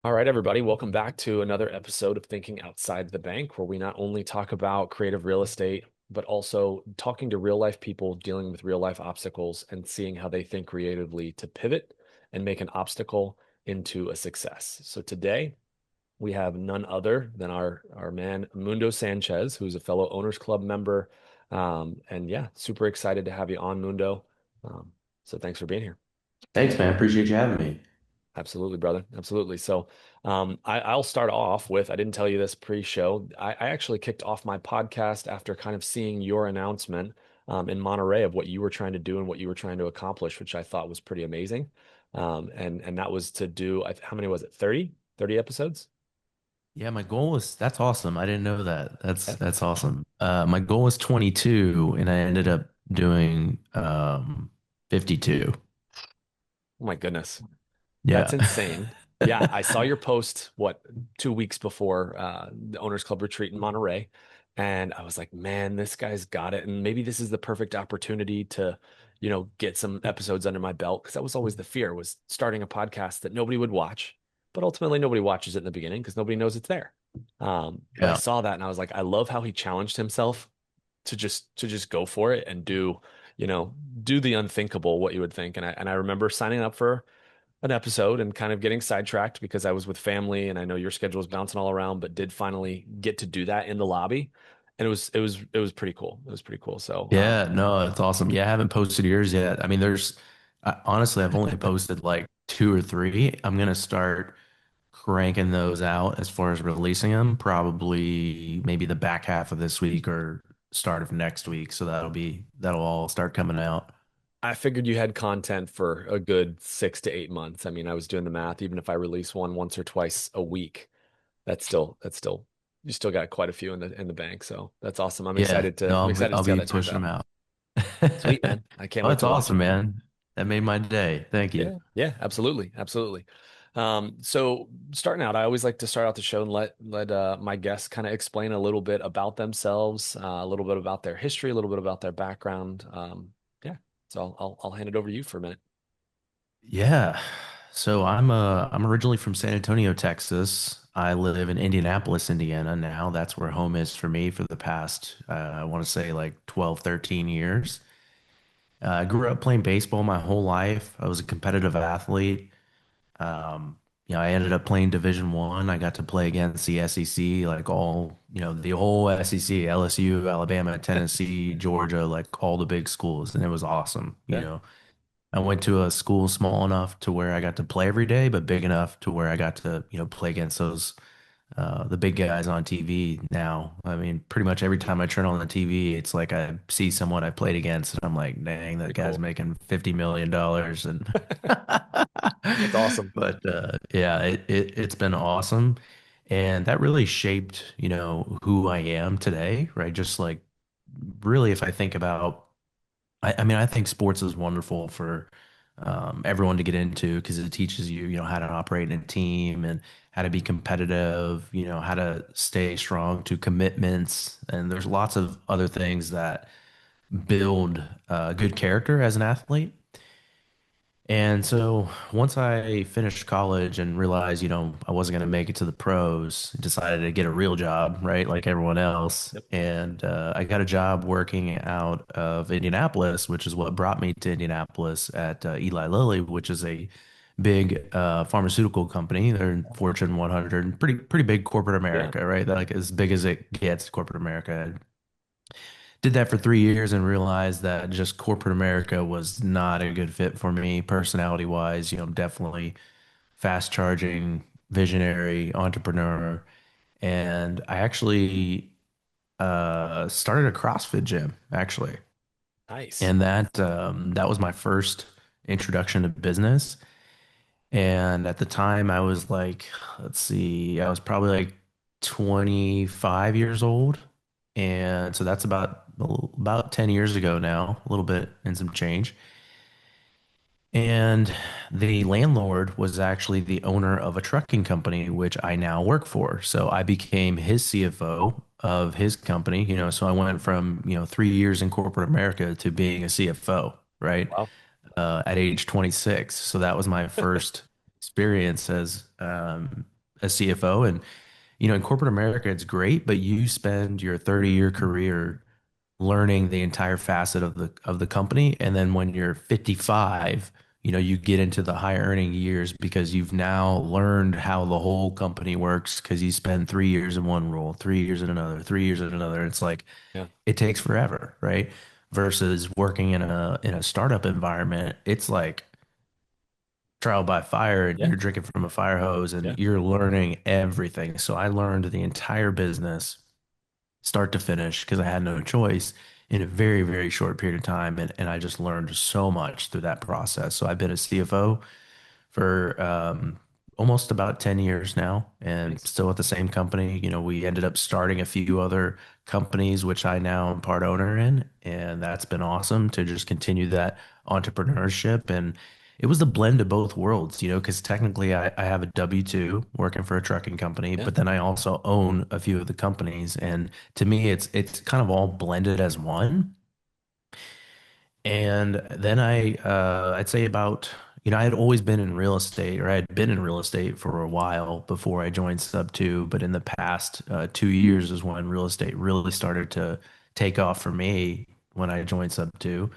All right, everybody, welcome back to another episode of Thinking Outside the Bank, where we not only talk about creative real estate, but also talking to real life people dealing with real life obstacles and seeing how they think creatively to pivot and make an obstacle into a success. So today we have none other than our man Mundo Sanchez, who's a fellow Owners Club member. And yeah, super excited to have you on, Mundo. So thanks for being here. Thanks, man. Appreciate you having me. Absolutely, brother. Absolutely. So, I'll start off with, I didn't tell you this pre-show. I actually kicked off my podcast after kind of seeing your announcement in Monterey of what you were trying to do and what you were trying to accomplish, which I thought was pretty amazing. And that was to do, how many was it? 30 episodes? Yeah, my goal was that's awesome. I didn't know that. That's Yeah. that's awesome. My goal was 22 and I ended up doing 52. Oh my goodness. That's Yeah. insane. Yeah, I saw your post, what, 2 weeks before the Owners Club retreat in Monterey. And I was like, man, this guy's got it. And maybe this is the perfect opportunity to, get some episodes under my belt. Because that was always the fear, was starting a podcast that nobody would watch. But ultimately, nobody watches it in the beginning because nobody knows it's there. But I Yeah. saw that and I was like, I love how he challenged himself to just go for it and you know, do the unthinkable, what you would think. And I remember signing up for an episode and kind of getting sidetracked because I was with family and I know your schedule was bouncing all around, but did finally get to do that in the lobby. And it was pretty cool. It was pretty cool. So, Yeah, no, it's awesome. Yeah, I haven't posted yours yet. I mean, honestly, I've only posted like two or three. I'm gonna start cranking those out as far as releasing them, probably maybe the back half of this week or start of next week. So that'll all start coming out. I figured you had content for a good 6 to 8 months. I mean, I was doing the math. Even if I release one once or twice a week, that's still you still got quite a few in the bank. So that's awesome. I'm Yeah, excited to no, I'm I'll be, excited to I'll see how be that turns pushing them out. out. Sweet, man. I can't Oh, wait it's to watch awesome, it. man. That made my day. Thank you. Yeah, yeah, absolutely, absolutely. So starting out, I always like to start out the show and let my guests kind of explain a little bit about themselves, a little bit about their history, a little bit about their background. Yeah, so I'll hand it over to you for a minute. Yeah. So I'm originally from San Antonio, Texas. I live in Indianapolis, Indiana now. That's where home is for me for the past I want to say like 12, 13 years. I grew up playing baseball my whole life. I was a competitive athlete. I ended up playing Division One. I got to play against the SEC, like the whole SEC, LSU, Alabama, Tennessee, Georgia, like all the big schools, and it was awesome. Yeah, I went to a school small enough to where I got to play every day, but big enough to where I got to, play against the big guys on TV now. I mean, pretty much every time I turn on the TV, it's like I see someone I played against, and I'm like, dang, that pretty guy's cool. making $50 million. And That's awesome. but yeah, it's been awesome. And that really shaped, who I am today, right? Just like really, if I think about I mean, I think sports is wonderful for everyone to get into because it teaches you, how to operate in a team and how to be competitive, how to stay strong to commitments. And there's lots of other things that build good character as an athlete. And so once I finished college and realized, I wasn't going to make it to the pros, decided to get a real job, right? Like everyone else. Yep. And I got a job working out of Indianapolis, which is what brought me to Indianapolis at Eli Lilly, which is a big pharmaceutical company. They're in Fortune 100, pretty big corporate Yeah, America, right? Like as big as it gets, corporate America. Did that for 3 years and realized that just corporate America was not a good fit for me personality wise. I'm definitely fast charging, visionary, entrepreneur. And I actually started a CrossFit gym actually. nice. And that was my first introduction to business. And at the time I was like, let's see, I was probably like 25 years old. And so that's about 10 years ago now, a little bit and some change. And the landlord was actually the owner of a trucking company, which I now work for. So I became his CFO of his company, so I went from, 3 years in corporate America to being a CFO, right? Wow. At age 26. So that was my first experience as a CFO. And, in corporate America, it's great, but you spend your 30-year career learning the entire facet of the company. And then when you're 55, you get into the high earning years because you've now learned how the whole company works because you spend 3 years in one role, 3 years in another, 3 years in another. It's like Yeah. it takes forever, right? Versus working in a startup environment, it's like trial by fire and Yeah. you're drinking from a fire hose Yeah. and you're learning everything. So I learned the entire business start to finish because I had no choice in a very, very short period of time. And I just learned so much through that process. So I've been a CFO for almost about 10 years now and Nice. still at the same company. We ended up starting a few other companies, which I now am part owner in. And that's been awesome to just continue that entrepreneurship. And it was the blend of both worlds, because technically I have a W-2 working for a trucking company, Yeah. but then I also own a few of the companies. And to me, it's kind of all blended as one. And then I'd say about, I had always been in real estate, or I had been in real estate for a while before I joined Sub 2. But in the past 2 years is when real estate really started to take off for me when I joined Sub 2.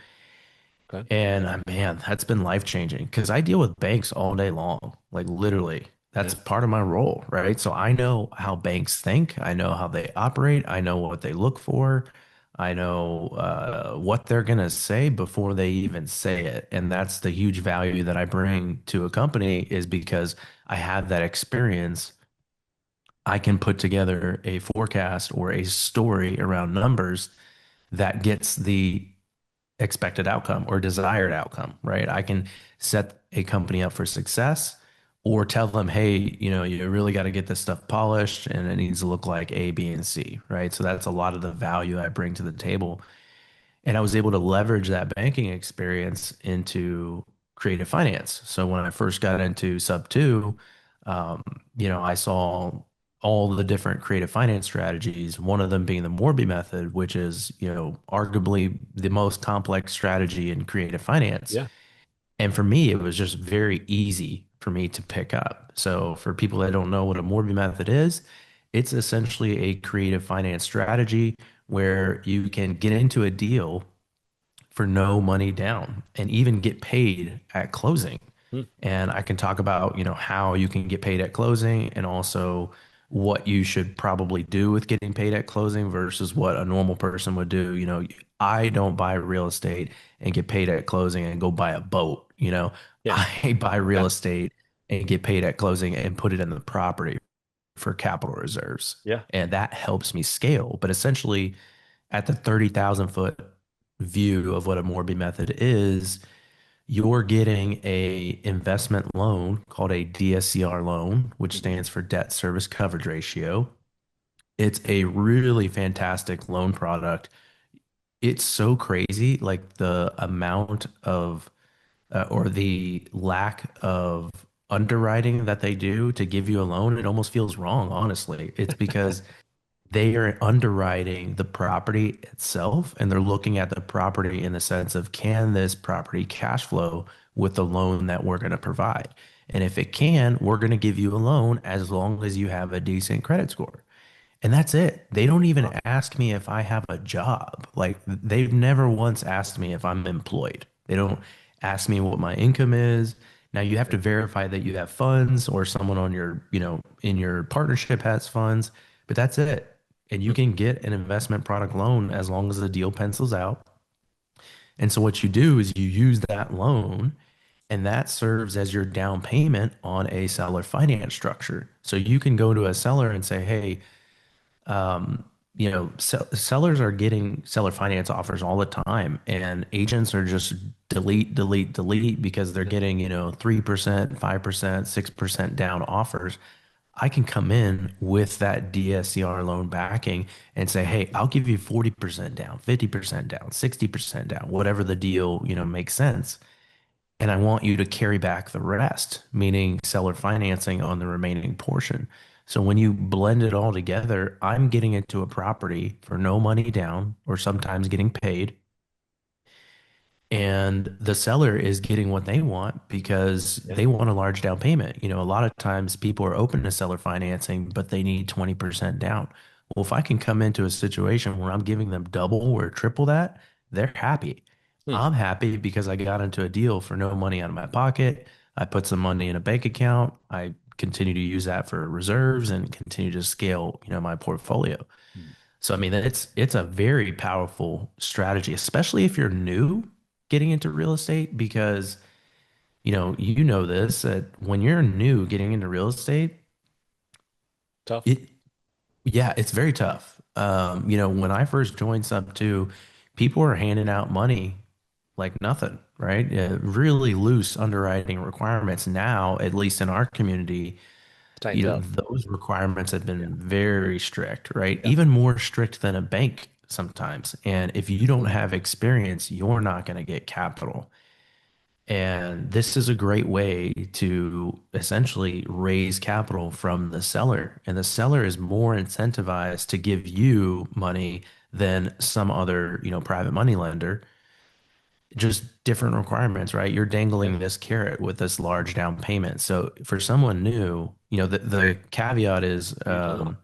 Okay. And man, that's been life changing because I deal with banks all day long, like literally. That's Yeah. part of my role, right? So I know how banks think, I know how they operate, I know what they look for, I know what they're gonna say before they even say it. And that's the huge value that I bring to a company is because I have that experience. I can put together a forecast or a story around numbers that gets the expected outcome or desired outcome, right? I can set a company up for success or tell them, hey, you really got to get this stuff polished and it needs to look like A, B, and C, right? So that's a lot of the value I bring to the table. And I was able to leverage that banking experience into creative finance. So when I first got into Sub 2, um, I saw all the different creative finance strategies, one of them being the Morby method, which is, arguably the most complex strategy in creative finance. Yeah. And for me, it was just very easy for me to pick up. So for people that don't know what a Morby method is, it's essentially a creative finance strategy where you can get into a deal for no money down and even get paid at closing. Hmm. And I can talk about, how you can get paid at closing and also what you should probably do with getting paid at closing versus what a normal person would do. I don't buy real estate and get paid at closing and go buy a boat. Yeah. I buy real Yeah. estate and get paid at closing and put it in the property for capital reserves. Yeah. And that helps me scale. But essentially, at the 30,000 foot view of what a Morby method is, you're getting a investment loan called a DSCR loan, which Hmm. stands for debt service coverage ratio. It's a really fantastic loan product. It's so crazy, like the amount of or the lack of underwriting that they do to give you a loan. It almost feels wrong, honestly. It's because they are underwriting the property itself and they're looking at the property in the sense of can this property cash flow with the loan that we're going to provide? And if it can, we're going to give you a loan as long as you have a decent credit score. And that's it. They don't even Wow. ask me if I have a job. Like they've never once asked me if I'm employed. They don't ask me what my income is. Now you have Yeah. to verify that you have funds or someone on your, in your partnership has funds, but that's it. And you Hmm. can get an investment product loan as long as the deal pencils out. And so what you do is you use that loan and that serves as your down payment on a seller finance structure. So you can go to a seller and say, hey, um, sellers are getting seller finance offers all the time, and agents are just delete, delete, delete because they're Yeah. getting, 3%, 5%, 6% down offers. I can come in with that DSCR loan backing and say, hey, I'll give you 40% down, 50% down, 60% down, whatever the deal, makes sense. And I want you to carry back the rest, meaning seller financing on the remaining portion. So when you blend it all together, I'm getting into a property for no money down or sometimes getting paid. And the seller is getting what they want because Yeah. they want a large down payment. A lot of times people are open to seller financing, but they need 20% down. Well, if I can come into a situation where I'm giving them double or triple that, they're happy. Hmm. I'm happy because I got into a deal for no money out of my pocket. I put some money in a bank account. I continue to use that for reserves and continue to scale, my portfolio. Hmm. So I mean, it's a very powerful strategy, especially if you're new getting into real estate, because you know this that when you're new getting into real estate, Tough. it yeah, it's very tough. When I first joined Sub 2, people were handing out money like nothing, right? Really loose underwriting requirements. Now, at least in our community, Tightened up. those requirements have Yeah. been very strict, right? Yeah. Even more strict than a bank sometimes. And if you don't have experience, you're not going to get capital. And this is a great way to essentially raise capital from the seller. And the seller is more incentivized to give you money than some other, private money lender. Just different requirements, right? You're Yeah. dangling this carrot with this large down payment. So for someone new, the caveat is, Huge amount.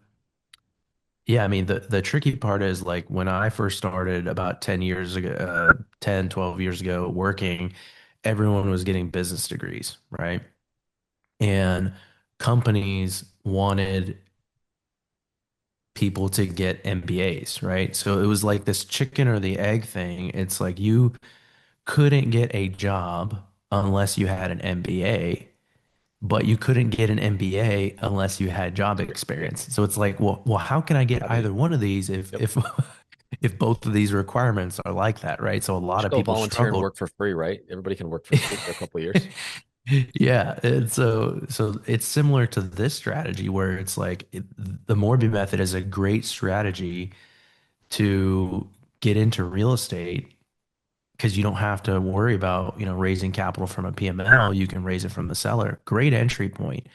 yeah, I mean, the tricky part is like when I first started about 10 years ago, 10, 12 years ago working, everyone was getting business degrees, right? And companies wanted people to get MBAs, right? So it was like this chicken or the egg thing. It's like you couldn't get a job unless you had an MBA, but you couldn't get an MBA unless you had job experience. So it's like, well, how can I How get do you? either one of these if Yep. if if both of these requirements are like that, right? So a lot Just of go people volunteer and struggled. work for free, right? Everybody can work for free for a couple of years. Yeah, and so it's similar to this strategy where it's like the Morby method is a great strategy to get into real estate because you don't have to worry about, raising capital from a PML. You can raise it from the seller. Great entry point.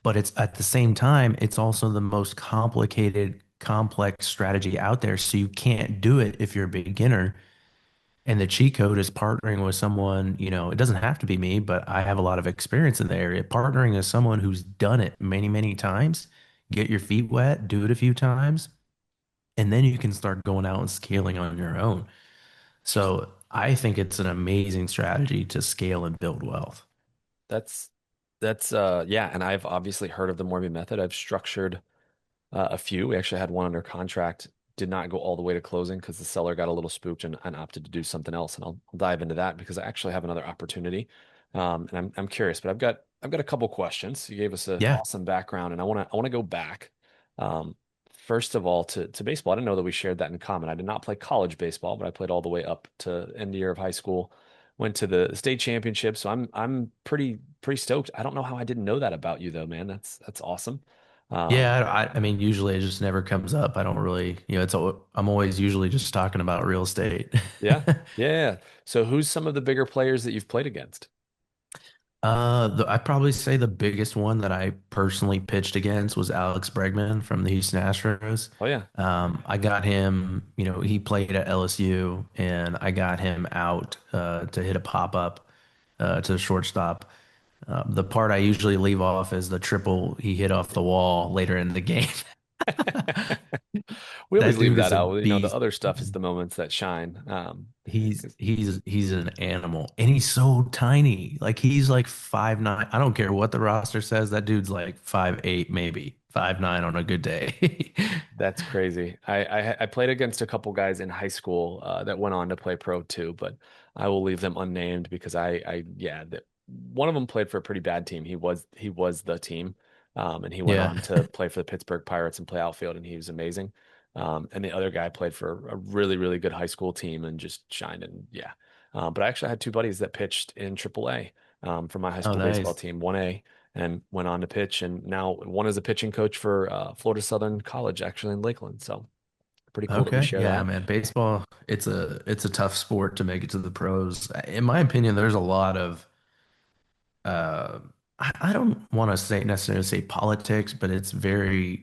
But it's at the same time, it's also the most complicated, complex strategy out there. So you can't do it if you're a beginner. And the cheat code is partnering with someone, it doesn't have to be me, but I have a lot of experience in the area. Partnering with someone who's done it many, many times, get your feet wet, do it a few times, and then you can start going out and scaling on your own. So I think it's an amazing strategy to scale and build wealth. That's yeah, and I've obviously heard of the Morby method. I've structured a few. We actually had one under contract, did not go all the way to closing because the seller got a little spooked and opted to do something else. And I'll dive into that because I actually have another opportunity. And I'm curious, but I've got a couple questions. You gave us an Yeah. awesome background, and I want to go back. Um, First of all, to baseball. I didn't know that we shared that in common. I did not play college baseball, but I played all the way up to end year of high school. Went to the state championship, so I'm pretty stoked. I don't know how I didn't know that about you though, man. That's awesome. Um, Yeah, I mean, usually it just never comes up. I don't really, I'm always usually just talking about real estate. Yeah. Yeah. Yeah. So who's some of the bigger players that you've played against? I'd probably say the biggest one that I personally pitched against was Alex Bregman from the Houston Astros. Oh yeah. I got him, he played at LSU and I got him out to hit a pop up to the shortstop. The part I usually leave off is the triple he hit off the wall later in the game. We always That leave dude that is a out. The beast. other stuff is the moments that shine. He's he's an animal and he's so tiny. Like he's like 5'9". I don't care what the roster says. That dude's like 5'8", maybe 5'9" on a good day. That's crazy. I played against a couple guys in high school that went on to play pro too, but I will leave them unnamed because I yeah, one of them played for a pretty bad team. He was the team, and he went Yeah. on to play for the Pittsburgh Pirates and play outfield, and he was amazing. And the other guy played for a really really good high school team and just shined. And yeah, but I actually had two buddies that pitched in AAA for my high Oh, school baseball nice. team, 1A, and went on to pitch. And now one is a pitching coach for Florida Southern College, actually in Lakeland. So pretty cool that we Okay. share Yeah, that. man. Baseball, it's a tough sport to make it to the pros. In my opinion, there's a lot of uh I don't want to say necessarily say politics, but it's very,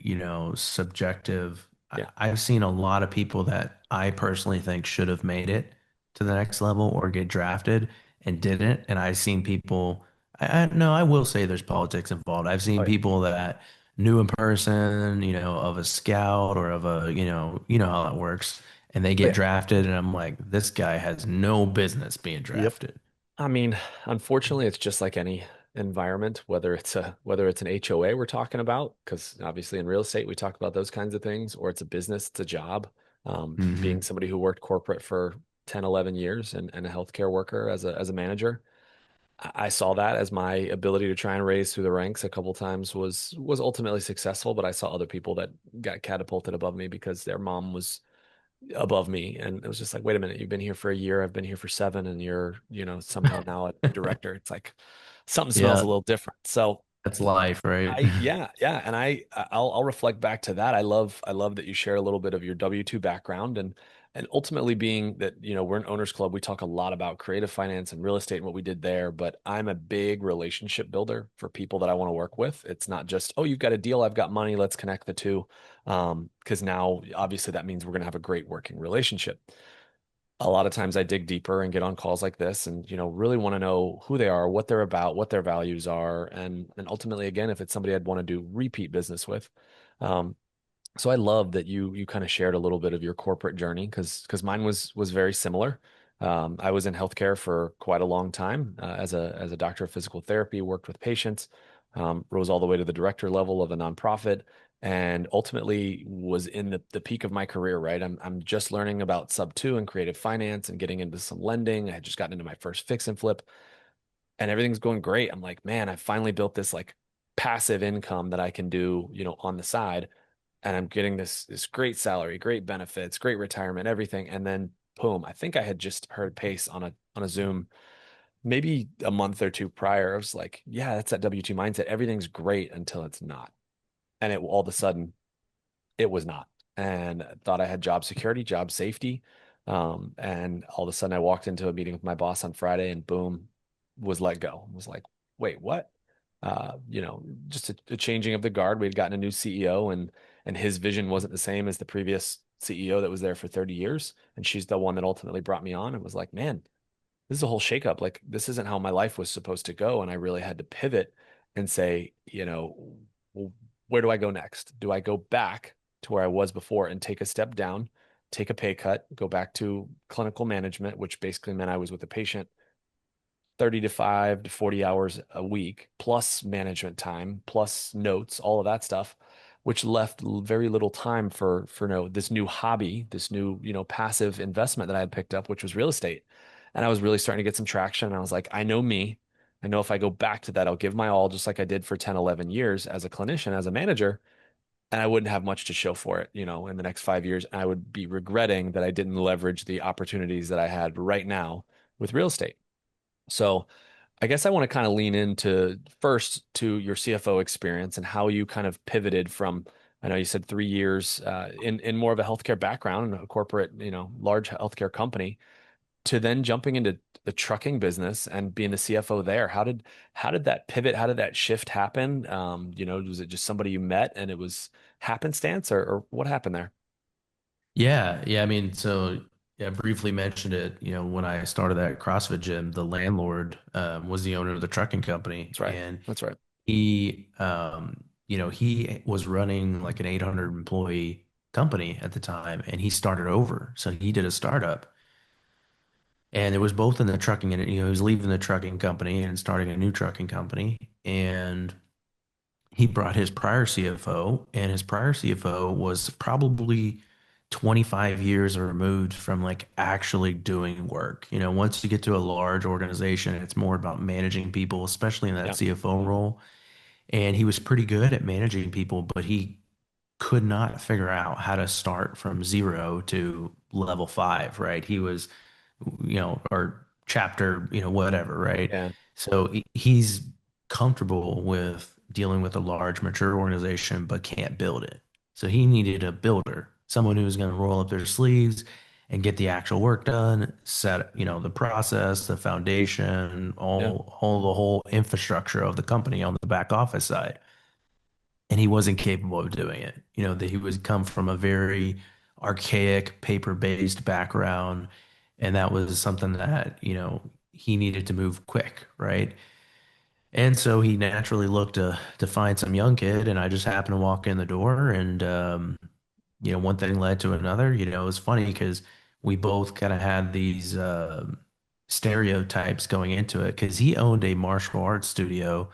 subjective. Yeah. I've seen a lot of people that I personally think should have made it. to the next level or get drafted and didn't. And I've seen people, no, I will say there's politics involved. I've Oh seen yeah. people that knew in person, of a scout or of a, you know how that works. And they Oh get yeah. drafted, and I'm like, this guy has no business being Yep. drafted. I mean, unfortunately, it's just like any environment, whether it's an HOA we're talking about, because obviously in real estate we talk about those kinds of things, or it's a business, it's a job. Being Hmm. somebody who worked corporate for 10, 11 years and a healthcare worker as a manager, I saw that as my ability to try and raise through the ranks a couple times was ultimately successful, but I saw other people that got catapulted above me because their mom was above me. And it was just like, wait a minute, you've been here for a year, I've been here for 7, and you're, somehow now a director. It's like something smells a Yeah, little different. So that's life, right? yeah, and I'll reflect back to that. I love that you share a little bit of your W-2 background and ultimately being that, we're an owners club. We talk a lot about creative finance and real estate and what we did there, but I'm a big relationship builder for people that I want to work with. It's not just, oh, you've got a deal, I've got money, let's connect the two. Because now obviously that means we're going to have a great working relationship. A lot of times I dig deeper and get on calls like this and really want to know who they are, what they're about, what their values are, and ultimately again if it's somebody I'd want to do repeat business with. Um, so I love that you kind of shared a little bit of your corporate journey because mine was very similar. I was in healthcare for quite a long time as a doctor of physical therapy, worked with patients, rose all the way to the director level of a nonprofit, and ultimately was in the peak of my career. Right, I'm just learning about sub two and creative finance and getting into some lending. I had just gotten into my first fix and flip, and everything's going great. I'm like, man, I finally built this like passive income that I can do, on the side, and I'm getting this great salary, great benefits, great retirement, everything. And then boom, I think I had just heard Pace on a Zoom maybe a month or two prior. I was like, yeah, that's that W-2 mindset. Everything's great until it's not. And it all of a sudden it was not. And I thought I had job security, job safety. And all of a sudden I walked into a meeting with my boss on Friday and boom, was let go. Was like, wait, what? Just a changing of the guard. We had gotten a new CEO and his vision wasn't the same as the previous CEO that was there for 30 years. And she's the one that ultimately brought me on and was like, man, this is a whole shakeup. Like this isn't how my life was supposed to go. And I really had to pivot and say, well, where do I go next? Do I go back to where I was before and take a step down, take a pay cut, go back to clinical management, which basically meant I was with a patient 35 to 40 hours a week, plus management time, plus notes, all of that stuff, which left very little time for this new hobby, this new, passive investment that I had picked up, which was real estate. And I was really starting to get some traction. And I was like, I know me. I know if I go back to that, I'll give my all just like I did for 10, 11 years as a clinician, as a manager, and I wouldn't have much to show for it, in the next 5 years. And I would be regretting that I didn't leverage the opportunities that I had right now with real estate. So I guess I want to kind of lean into first to your CFO experience and how you kind of pivoted from, I know you said 3 years in more of a healthcare background, a corporate, large healthcare company, to then jumping into the trucking business and being the CFO there. How did that pivot? How did that shift happen? Was it just somebody you met and it was happenstance, or what happened there? Yeah. I mean, so yeah, I briefly mentioned it. When I started that CrossFit gym, the landlord was the owner of the trucking company, That's right. and That's right. he was running like an 800 employee company at the time, and he started over. So he did a startup, and it was both in the trucking and he was leaving the trucking company and starting a new trucking company, and he brought his prior CFO, and his prior CFO was probably 25 years removed from like actually doing work. Once you get to a large organization, it's more about managing people, especially in that Yeah. CFO role. And he was pretty good at managing people, but he could not figure out how to start from zero to level five, right? He was, or chapter, whatever, right? Yeah. So he's comfortable with dealing with a large, mature organization, but can't build it. So he needed a builder, someone who was going to roll up their sleeves and get the actual work done, set, the process, the foundation, Yeah. all the whole infrastructure of the company on the back office side. And he wasn't capable of doing it. That he would come from a very archaic paper-based background, And that was something that, he needed to move quick, right? And so he naturally looked to find some young kid, and I just happened to walk in the door, and one thing led to another. It was funny because we both kind of had these stereotypes going into it because he owned a martial arts studio,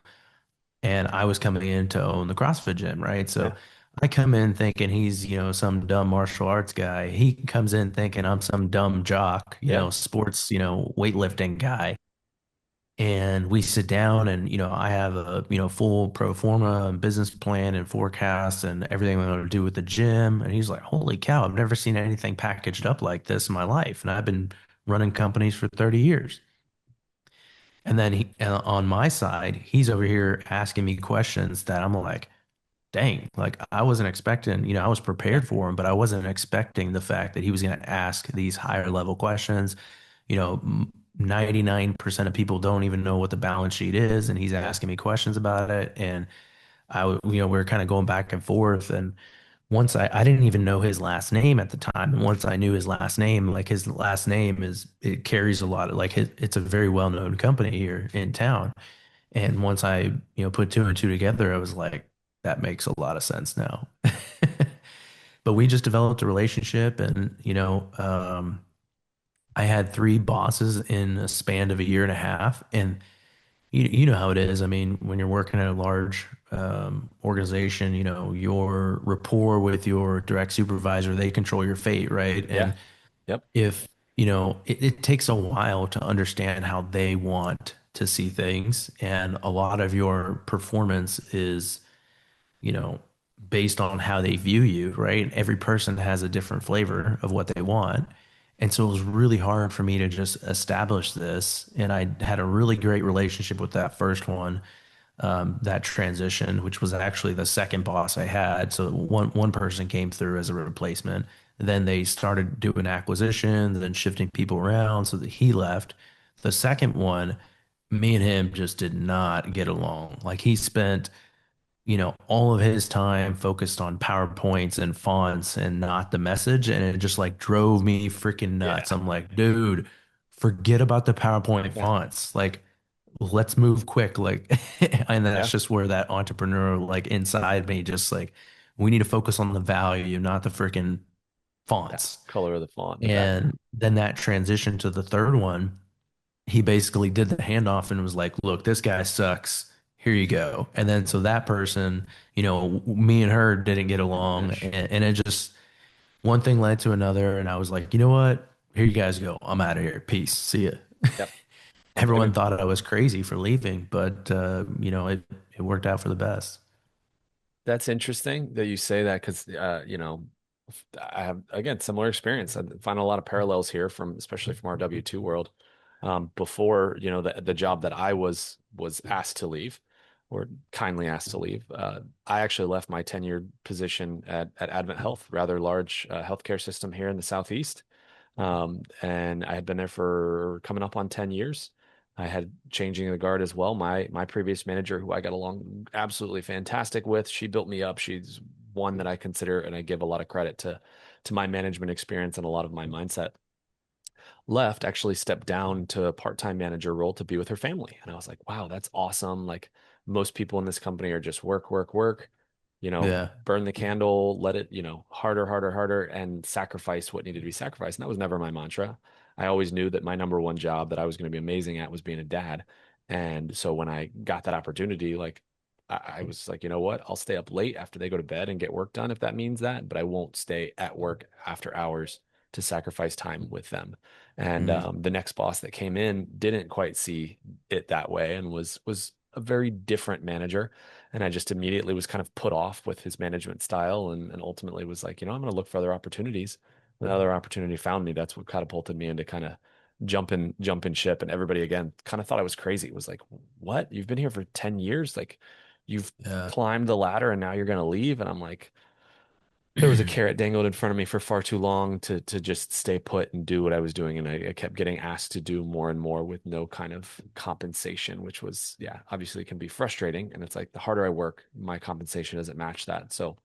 and I was coming in to own the CrossFit gym, right? Yeah. So I come in thinking he's, some dumb martial arts guy. He comes in thinking I'm some dumb jock, Yeah. sports, weightlifting guy. And we sit down and, I have a, full pro forma and business plan and forecast and everything I'm going to do with the gym. And he's like, holy cow, I've never seen anything packaged up like this in my life. And I've been running companies for 30 years. And then on my side, he's over here asking me questions that I'm like, dang, like I wasn't expecting, I was Yeah. prepared for him, but I wasn't expecting the fact that he was going to ask these higher level questions. 99% of people don't even know what the balance sheet is, and he's Yeah. asking me questions about it. And we were kind of going back and forth. And once I didn't even know his last name at the time. And once I knew his last name, like his last name it carries a lot of like it's a very well-known company here in town. And once I, put two and two together, I was like, that makes a lot of sense now. But we just developed a relationship and, I had three bosses in a span of a year and a half. And you know how it is. I mean, when you're working at a large organization, your rapport with your direct supervisor, they control your fate, right? Yeah. And Yep. if, it takes a while to understand how they want to see things. And a lot of your performance is, you know, based on how they view you, right? Every person has a different flavor of what they want. And so it was really hard for me to just establish this. And I had a really great relationship with that first one, that transition, which was actually the second boss I had. So one person came through as a replacement. Then they started doing acquisitions, then shifting people around so that he left. The second one, me and him just did not get along. Like he spent, all of his time focused on PowerPoints and fonts and not the message. And it just like drove me freaking nuts. Yeah. I'm like, dude, forget about the PowerPoint Yeah. fonts. Like, let's move quick. Like, and that's Yeah. just where that entrepreneur, like inside me, just like, we need to focus on the value, not the freaking Yeah. fonts. Color of the font. Exactly. And then that transition to the third one, he basically did the handoff and was like, look, this guy sucks. Here you go. And then so that person, me and her didn't get along. Finish. And it just, one thing led to another. And I was like, you know what? Here you guys go. I'm out of here. Peace. See ya. Yep. And Everyone thought I was crazy for leaving, but, it worked out for the best. that's interesting that you say that because, I have, again, similar experience. I find a lot of parallels here from, especially from our W-2 world. Before, the job that I was asked to leave or kindly asked to leave, I actually left my tenured position at Advent Health, rather large healthcare system here in the Southeast. And I had been there for coming up on 10 years. I had changing the guard as well. My previous manager, who I got along absolutely fantastic with, she built me up. She's one that I consider, and I give a lot of credit to my management experience and a lot of my mindset. Left, actually stepped down to a part-time manager role to be with her family. And I was like, wow, that's awesome. Like most people in this company are just work, work, work, Yeah. burn the candle, let it, harder, harder, harder, and sacrifice what needed to be sacrificed. And that was never my mantra. I always knew that my number one job that I was going to be amazing at was being a dad. And so when I got that opportunity, like I was like, you know what? I'll stay up late after they go to bed and get work done if that means that, but I won't stay at work after hours to sacrifice time with them. And Mhm. the next boss that came in didn't quite see it that way and was a very different manager. And I just immediately was kind of put off with his management style and ultimately was like, I'm going to look for other opportunities. Another opportunity found me. That's what catapulted me into kind of jumping ship. And everybody again kind of thought I was crazy. It was like, what? You've been here for 10 years? Like you've Yeah. climbed the ladder and now you're going to leave? And I'm like, there was a carrot dangled in front of me for far too long to just stay put and do what I was doing. And I kept getting asked to do more and more with no kind of compensation, which was, yeah, obviously can be frustrating. And it's like the harder I work, my compensation doesn't match that. So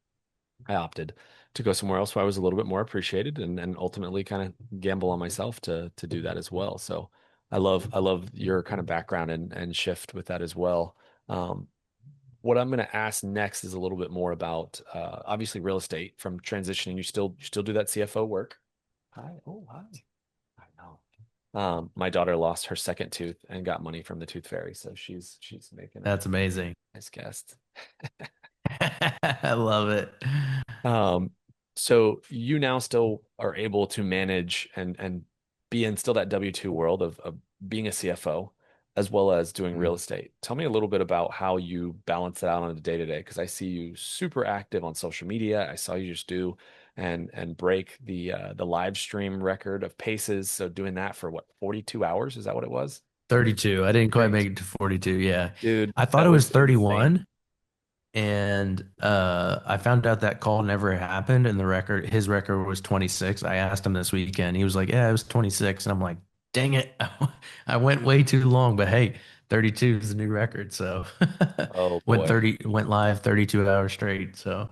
I opted to go somewhere else where I was a little bit more appreciated and ultimately kind of gamble on myself to do that as well. So I love your kind of background and shift with that as well. Um, what I'm going to ask next is a little bit more about obviously real estate from transitioning. You still do that CFO work. Hi. Oh, hi. I know. My daughter lost her second tooth and got money from the tooth fairy, so she's making a That's amazing. nice guest. I love it. Um, so you now still are able to manage and be in still that W-2 world of being a CFO as well as doing real estate. Tell me a little bit about how you balance it out on a day-to-day, because I see you super active on social media. I saw you just do and break the live stream record of paces. So doing that for what, 42 hours? Is that what it was? 32. I didn't quite make 32. it to 42. Yeah. Dude, I thought that it was was insane. 31. And I found out that call never happened, and his record was 26. I asked him this weekend. He was like, "Yeah, it was 26." And I'm like, "Dang it. I went way too long." But hey, 32 is the new record. So Oh boy. went live 32 hours straight. So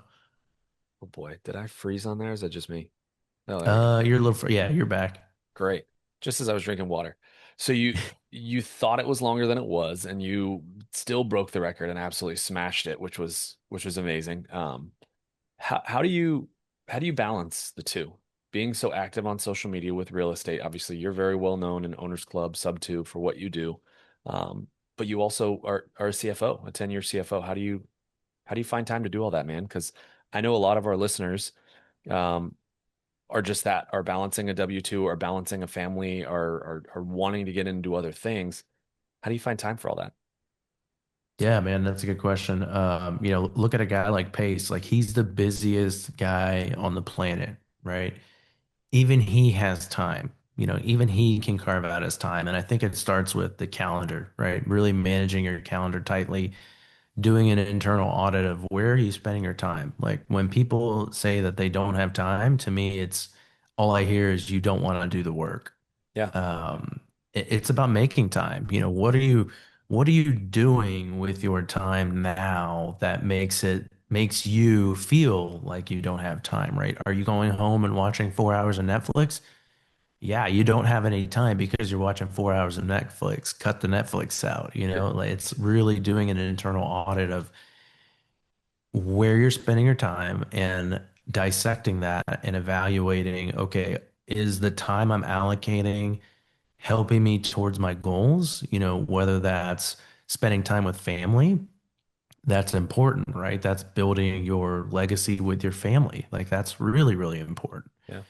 Oh boy. Did I freeze on there? Is that just me? Oh, there we go. you're a little, yeah, you're back. Great. Just as I was drinking water. So you thought it was longer than it was, and you still broke the record and absolutely smashed it, which was amazing. How do you balance the two? Being so active on social media with real estate, obviously you're very well known in Owners Club, Sub Two for what you do. But you also are a CFO, a 10-year CFO. How do you find time to do all that, man? Because I know a lot of our listeners, um, are just that, are balancing a W-2 or balancing a family or wanting to get into other things. How do you find time for all that? Yeah, man, that's a good question. Look at a guy like Pace. Like he's the busiest guy on the planet, right? Even he has time. Even he can carve out his time. And I think it starts with the calendar, right? Really managing your calendar tightly, doing an internal audit of where are you spending your time. Like when people say that they don't have time, to me, it's all I hear is you don't want to do the work. Yeah, It's about making time. What are you doing with your time now that makes you feel like you don't have time, right? Are you going home and watching 4 hours of Netflix? Yeah, you don't have any time because you're watching 4 hours of Netflix. Cut the Netflix out, yep, Like it's really doing an internal audit of where you're spending your time and dissecting that and evaluating, okay, is the time I'm allocating helping me towards my goals, whether that's spending time with family, that's important, right? That's building your legacy with your family. Like that's really, really important. yeah,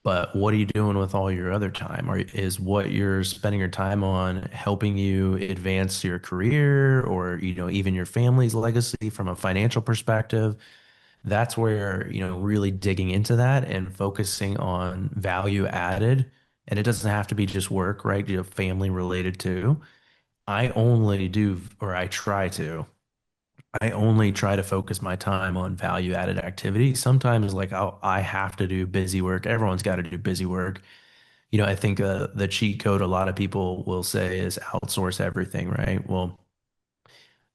But what are you doing with all your other time? Or is what you're spending your time on helping you advance your career or, even your family's legacy from a financial perspective? That's where, really digging into that and focusing on value added. And it doesn't have to be just work, right? Family related too. I only do, or I only try to focus my time on value added activities. Sometimes like I have to do busy work. Everyone's got to do busy work. I think the cheat code a lot of people will say is outsource everything, right? Well,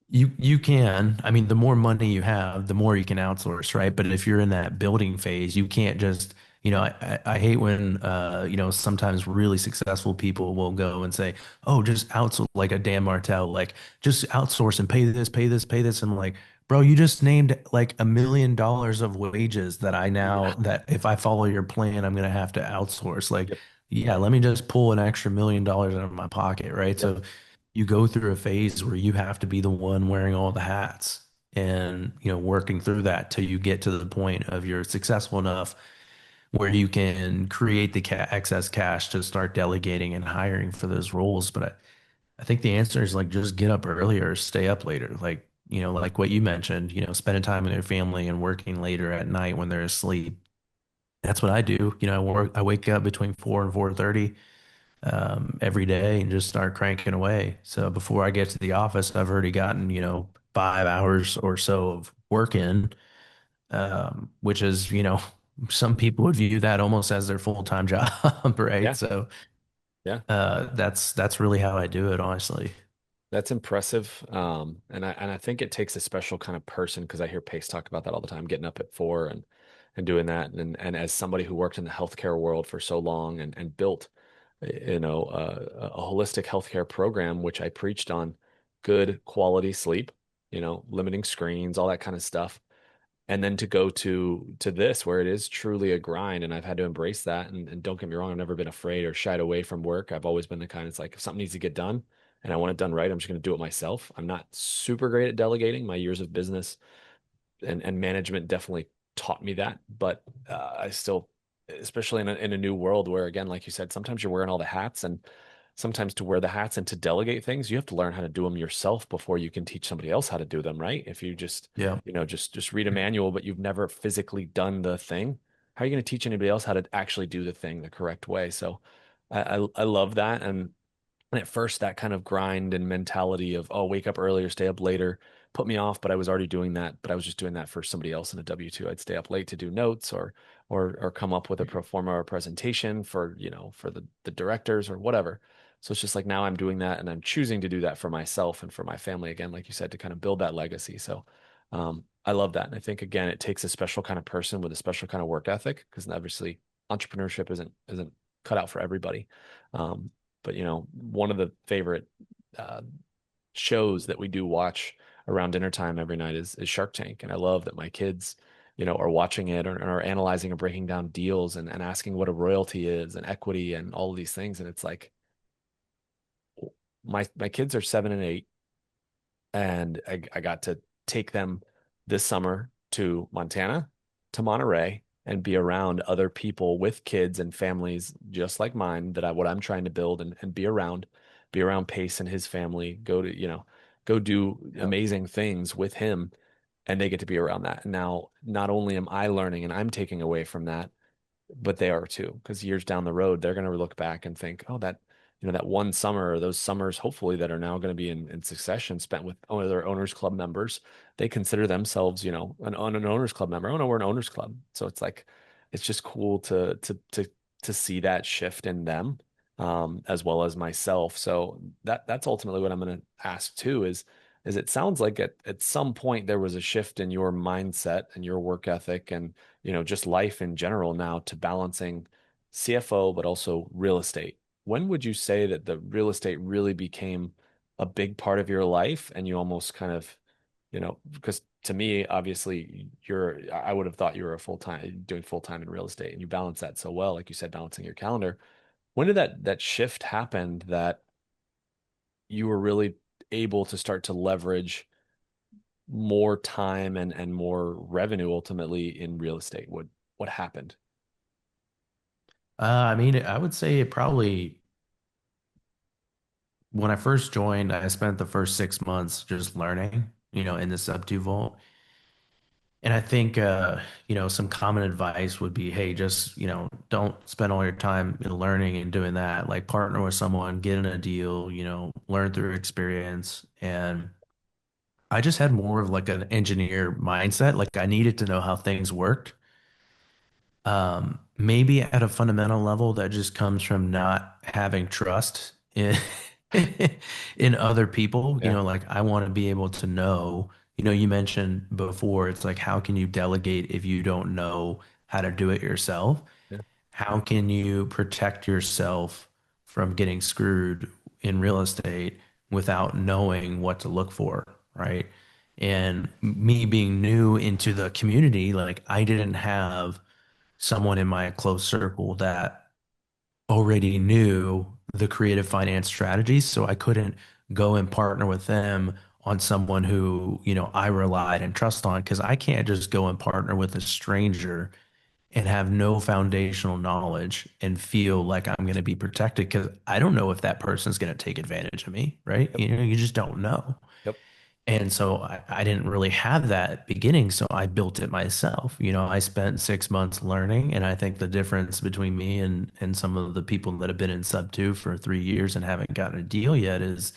you can. I mean, the more money you have, the more you can outsource, right? But if you're in that building phase, you can't just, I hate when, sometimes really successful people will go and say, oh, just outsource, like a Dan Martell, like just outsource and pay this, pay this, pay this. And I'm like, bro, you just named like $1 million of wages yeah, that if I follow your plan, I'm going to have to outsource. Like, yep, yeah, let me just pull an extra $1 million out of my pocket, right? yep, So, you go through a phase where you have to be the one wearing all the hats and working through that till you get to the point of you're successful enough where you can create the excess cash to start delegating and hiring for those roles. But I think the answer is like just get up earlier, stay up later. Like, like what you mentioned, spending time with your family and working later at night when they're asleep. That's what I do. I wake up between 4 and 4:30 every day and just start cranking away. So before I get to the office, I've already gotten, 5 hours or so of work in, which is, some people would view that almost as their full-time job, right? yeah, So yeah. that's really how I do it, honestly. That's impressive. And I think it takes a special kind of person because I hear Pace talk about that all the time, getting up at 4 and doing that. And as somebody who worked in the healthcare world for so long and built, a holistic healthcare program, which I preached on good quality sleep, limiting screens, all that kind of stuff. And then to go to this where it is truly a grind, and I've had to embrace that. And don't get me wrong, I've never been afraid or shied away from work. I've always been the kind that's like, if something needs to get done and I want it done right, I'm just going to do it myself. I'm not super great at delegating. My years of business and management definitely taught me that. But I still, especially in a new world where, again, like you said, sometimes you're wearing all the hats, and sometimes to wear the hats and to delegate things, you have to learn how to do them yourself before you can teach somebody else how to do them, right? If you just, Yeah. just read a manual, but you've never physically done the thing, how are you going to teach anybody else how to actually do the thing the correct way? So I love that. And at first, that kind of grind and mentality of, oh, wake up earlier, stay up later, put me off. But I was already doing that. But I was just doing that for somebody else in a W-2. I'd stay up late to do notes or come up with a pro forma or a presentation for the directors or whatever. So it's just like now I'm doing that and I'm choosing to do that for myself and for my family again, like you said, to kind of build that legacy. So I love that. And I think again, it takes a special kind of person with a special kind of work ethic because obviously entrepreneurship isn't cut out for everybody. But one of the favorite uh, shows that we do watch around dinner time every night is Shark Tank, and I love that my kids, are watching it or are analyzing and breaking down deals and asking what a royalty is and equity and all of these things. And it's like my kids are 7 and 8, and I got to take them this summer to Montana, to Monterey, and be around other people with kids and families just like mine that what I'm trying to build and be around Pace and his family, go do Yeah. amazing things with him, and they get to be around that. And now, not only am I learning and I'm taking away from that, but they are too, because years down the road, they're going to look back and think, oh, that one summer or those summers, hopefully, that are now going to be in succession spent with their owners club members. They consider themselves, an owners club member. Oh no, we're an owners club. So it's like, it's just cool to see that shift in them, as well as myself. So that's ultimately what I'm going to ask too is it sounds like at some point there was a shift in your mindset and your work ethic and just life in general now to balancing CFO, but also real estate. When would you say that the real estate really became a big part of your life and you almost kind of, because to me, obviously, I would have thought you were doing full time in real estate and you balance that so well, like you said, balancing your calendar. When did that shift happen that you were really able to start to leverage more time and more revenue ultimately in real estate? What happened? I mean, I would say it probably when I first joined, I spent the first 6 months just learning, in the sub-2 vault. And I think, some common advice would be, hey, just, don't spend all your time learning and doing that. Like partner with someone, get in a deal, learn through experience. And I just had more of like an engineer mindset. Like I needed to know how things worked. Maybe at a fundamental level, that just comes from not having trust in in other people. Yeah, Like I want to be able to know, you mentioned before, it's like how can you delegate if you don't know how to do it yourself? yeah, How can you protect yourself from getting screwed in real estate without knowing what to look for, right? And me being new into the community, like I didn't have someone in my close circle that already knew the creative finance strategies. So I couldn't go and partner with them on someone who, I relied and trust on because I can't just go and partner with a stranger and have no foundational knowledge and feel like I'm going to be protected because I don't know if that person's going to take advantage of me, right? yep, You just don't know. yep, And so I didn't really have that at the beginning, so I built it myself. I spent 6 months learning, and I think the difference between me and some of the people that have been in sub-2 for 3 years and haven't gotten a deal yet is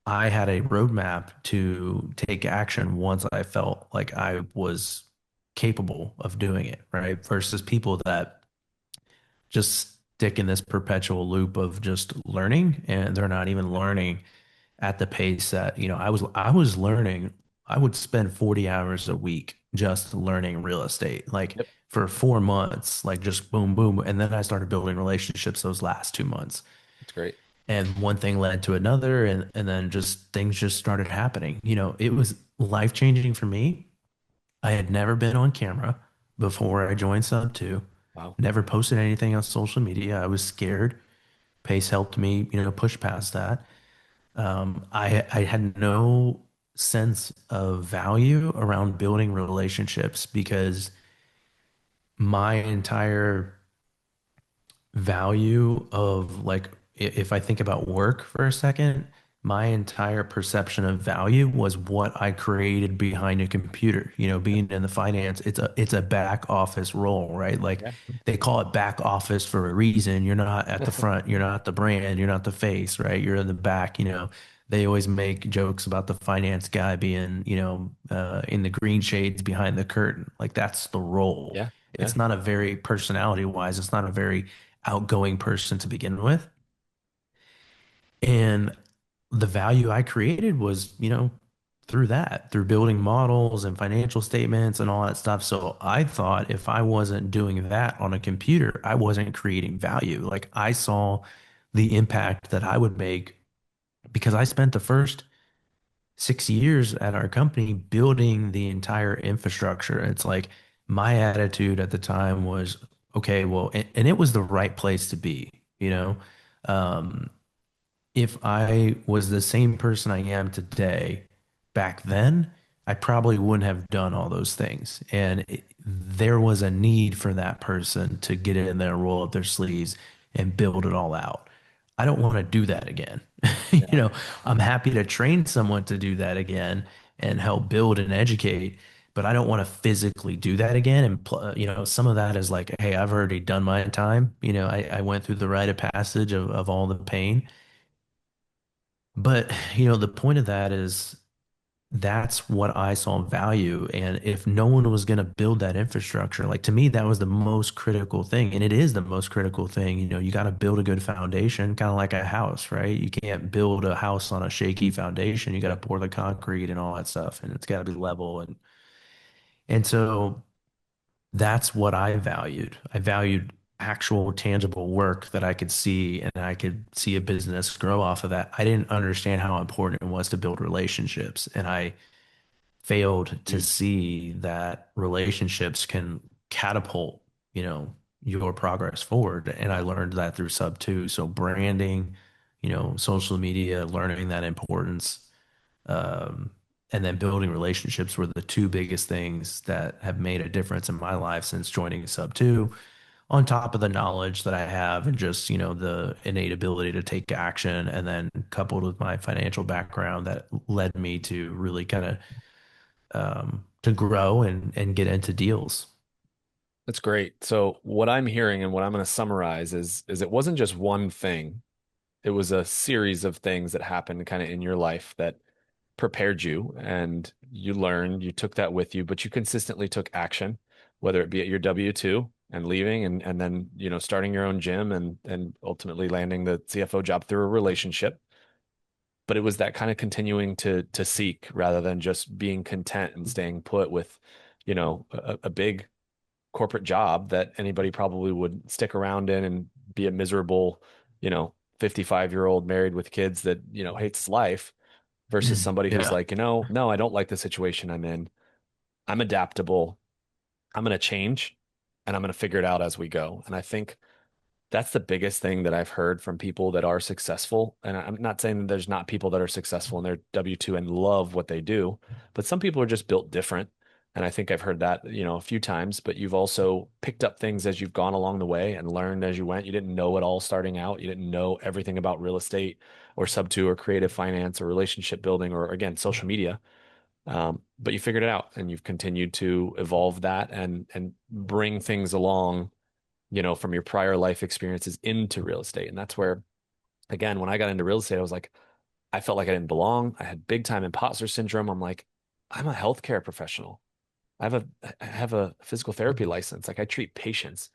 I had a roadmap to take action once I felt like I was capable of doing it, right? Versus people that just stick in this perpetual loop of just learning, and they're not even learning at the pace that, I was learning. I would spend 40 hours a week just learning real estate, like Yep. for 4 months, like just boom, boom. And then I started building relationships those last 2 months. That's great. And one thing led to another, and then just things just started happening. It was life changing for me. I had never been on camera before I joined Sub 2, Wow. never posted anything on social media. I was scared. Pace helped me, push past that. I had no sense of value around building relationships because my entire value of like if I think about work for a second, my entire perception of value was what I created behind a computer. Yep. Being in the finance, it's a back office role, right? Like Yeah. they call it back office for a reason. You're not at the front, you're not the brand, you're not the face, right? You're in the back, They always make jokes about the finance guy being, in the green shades behind the curtain. Like that's the role. Yeah. Yeah. It's not a very personality wise, it's not a very outgoing person to begin with. And the value I created was, through that, through building models and financial statements and all that stuff. So I thought if I wasn't doing that on a computer, I wasn't creating value. Like I saw the impact that I would make because I spent the first 6 years at our company building the entire infrastructure. It's like my attitude at the time was, okay, well, and it was the right place to be, you know. Um, if I was the same person I am today back then, I probably wouldn't have done all those things. And there was a need for that person to get in there, roll up their sleeves, and build it all out. I don't want to do that again. You Yeah. know, I'm happy to train someone to do that again and help build and educate, but I don't want to physically do that again. And, some of that is like, hey, I've already done my time. I went through the rite of passage of all the pain. But, the point of that is that's what I saw value. And if no one was going to build that infrastructure, like to me, that was the most critical thing. And it is the most critical thing. You got to build a good foundation, kind of like a house, right? You can't build a house on a shaky foundation. You got to Yep. pour the concrete and all that stuff, and it's got to be level. And so that's what I valued. I valued actual tangible work that I could see and I could see a business grow off of that. I didn't understand how important it was to build relationships. And I failed to Huge. see that relationships can catapult, your progress forward. And I learned that through Sub 2. So branding, social media, learning that importance. Um, and then building relationships were the two biggest things that have made a difference in my life since joining Sub 2, on top of the knowledge that I have and just, the innate ability to take action. And then coupled with my financial background that led me to really kind of to grow and get into deals. That's great. So what I'm hearing and what I'm going to summarize is it wasn't just one thing. It was a series of things that happened kind of in your life that prepared you and you learned, you took that with you, but you consistently took action, whether it be at your W-2 and leaving and then, starting your own gym and ultimately landing the CFO job through a relationship. But it was that kind of continuing to seek rather than just being content and staying put with, a big corporate job that anybody probably would stick around in and be a miserable, 55-year-old married with kids that, hates life versus somebody who's Yeah. like, no, I don't like the situation I'm in. I'm adaptable. I'm going to change and I'm going to figure it out as we go. And I think that's the biggest thing that I've heard from people that are successful. And I'm not saying that there's not people that are successful in their W-2 and love what they do, but some people are just built different. And I think I've heard that, a few times, but you've also picked up things as you've gone along the way and learned as you went. You didn't know it all starting out. You didn't know everything about real estate or Sub 2 or creative finance or relationship building or again, social media. But you figured it out and you've continued to evolve that and bring things along, from your prior life experiences into real estate. And that's where, again, when I got into real estate, I was like, I felt like I didn't belong. I had big time imposter syndrome. I'm like, I'm a healthcare professional. I have a physical therapy license. Like I treat patients.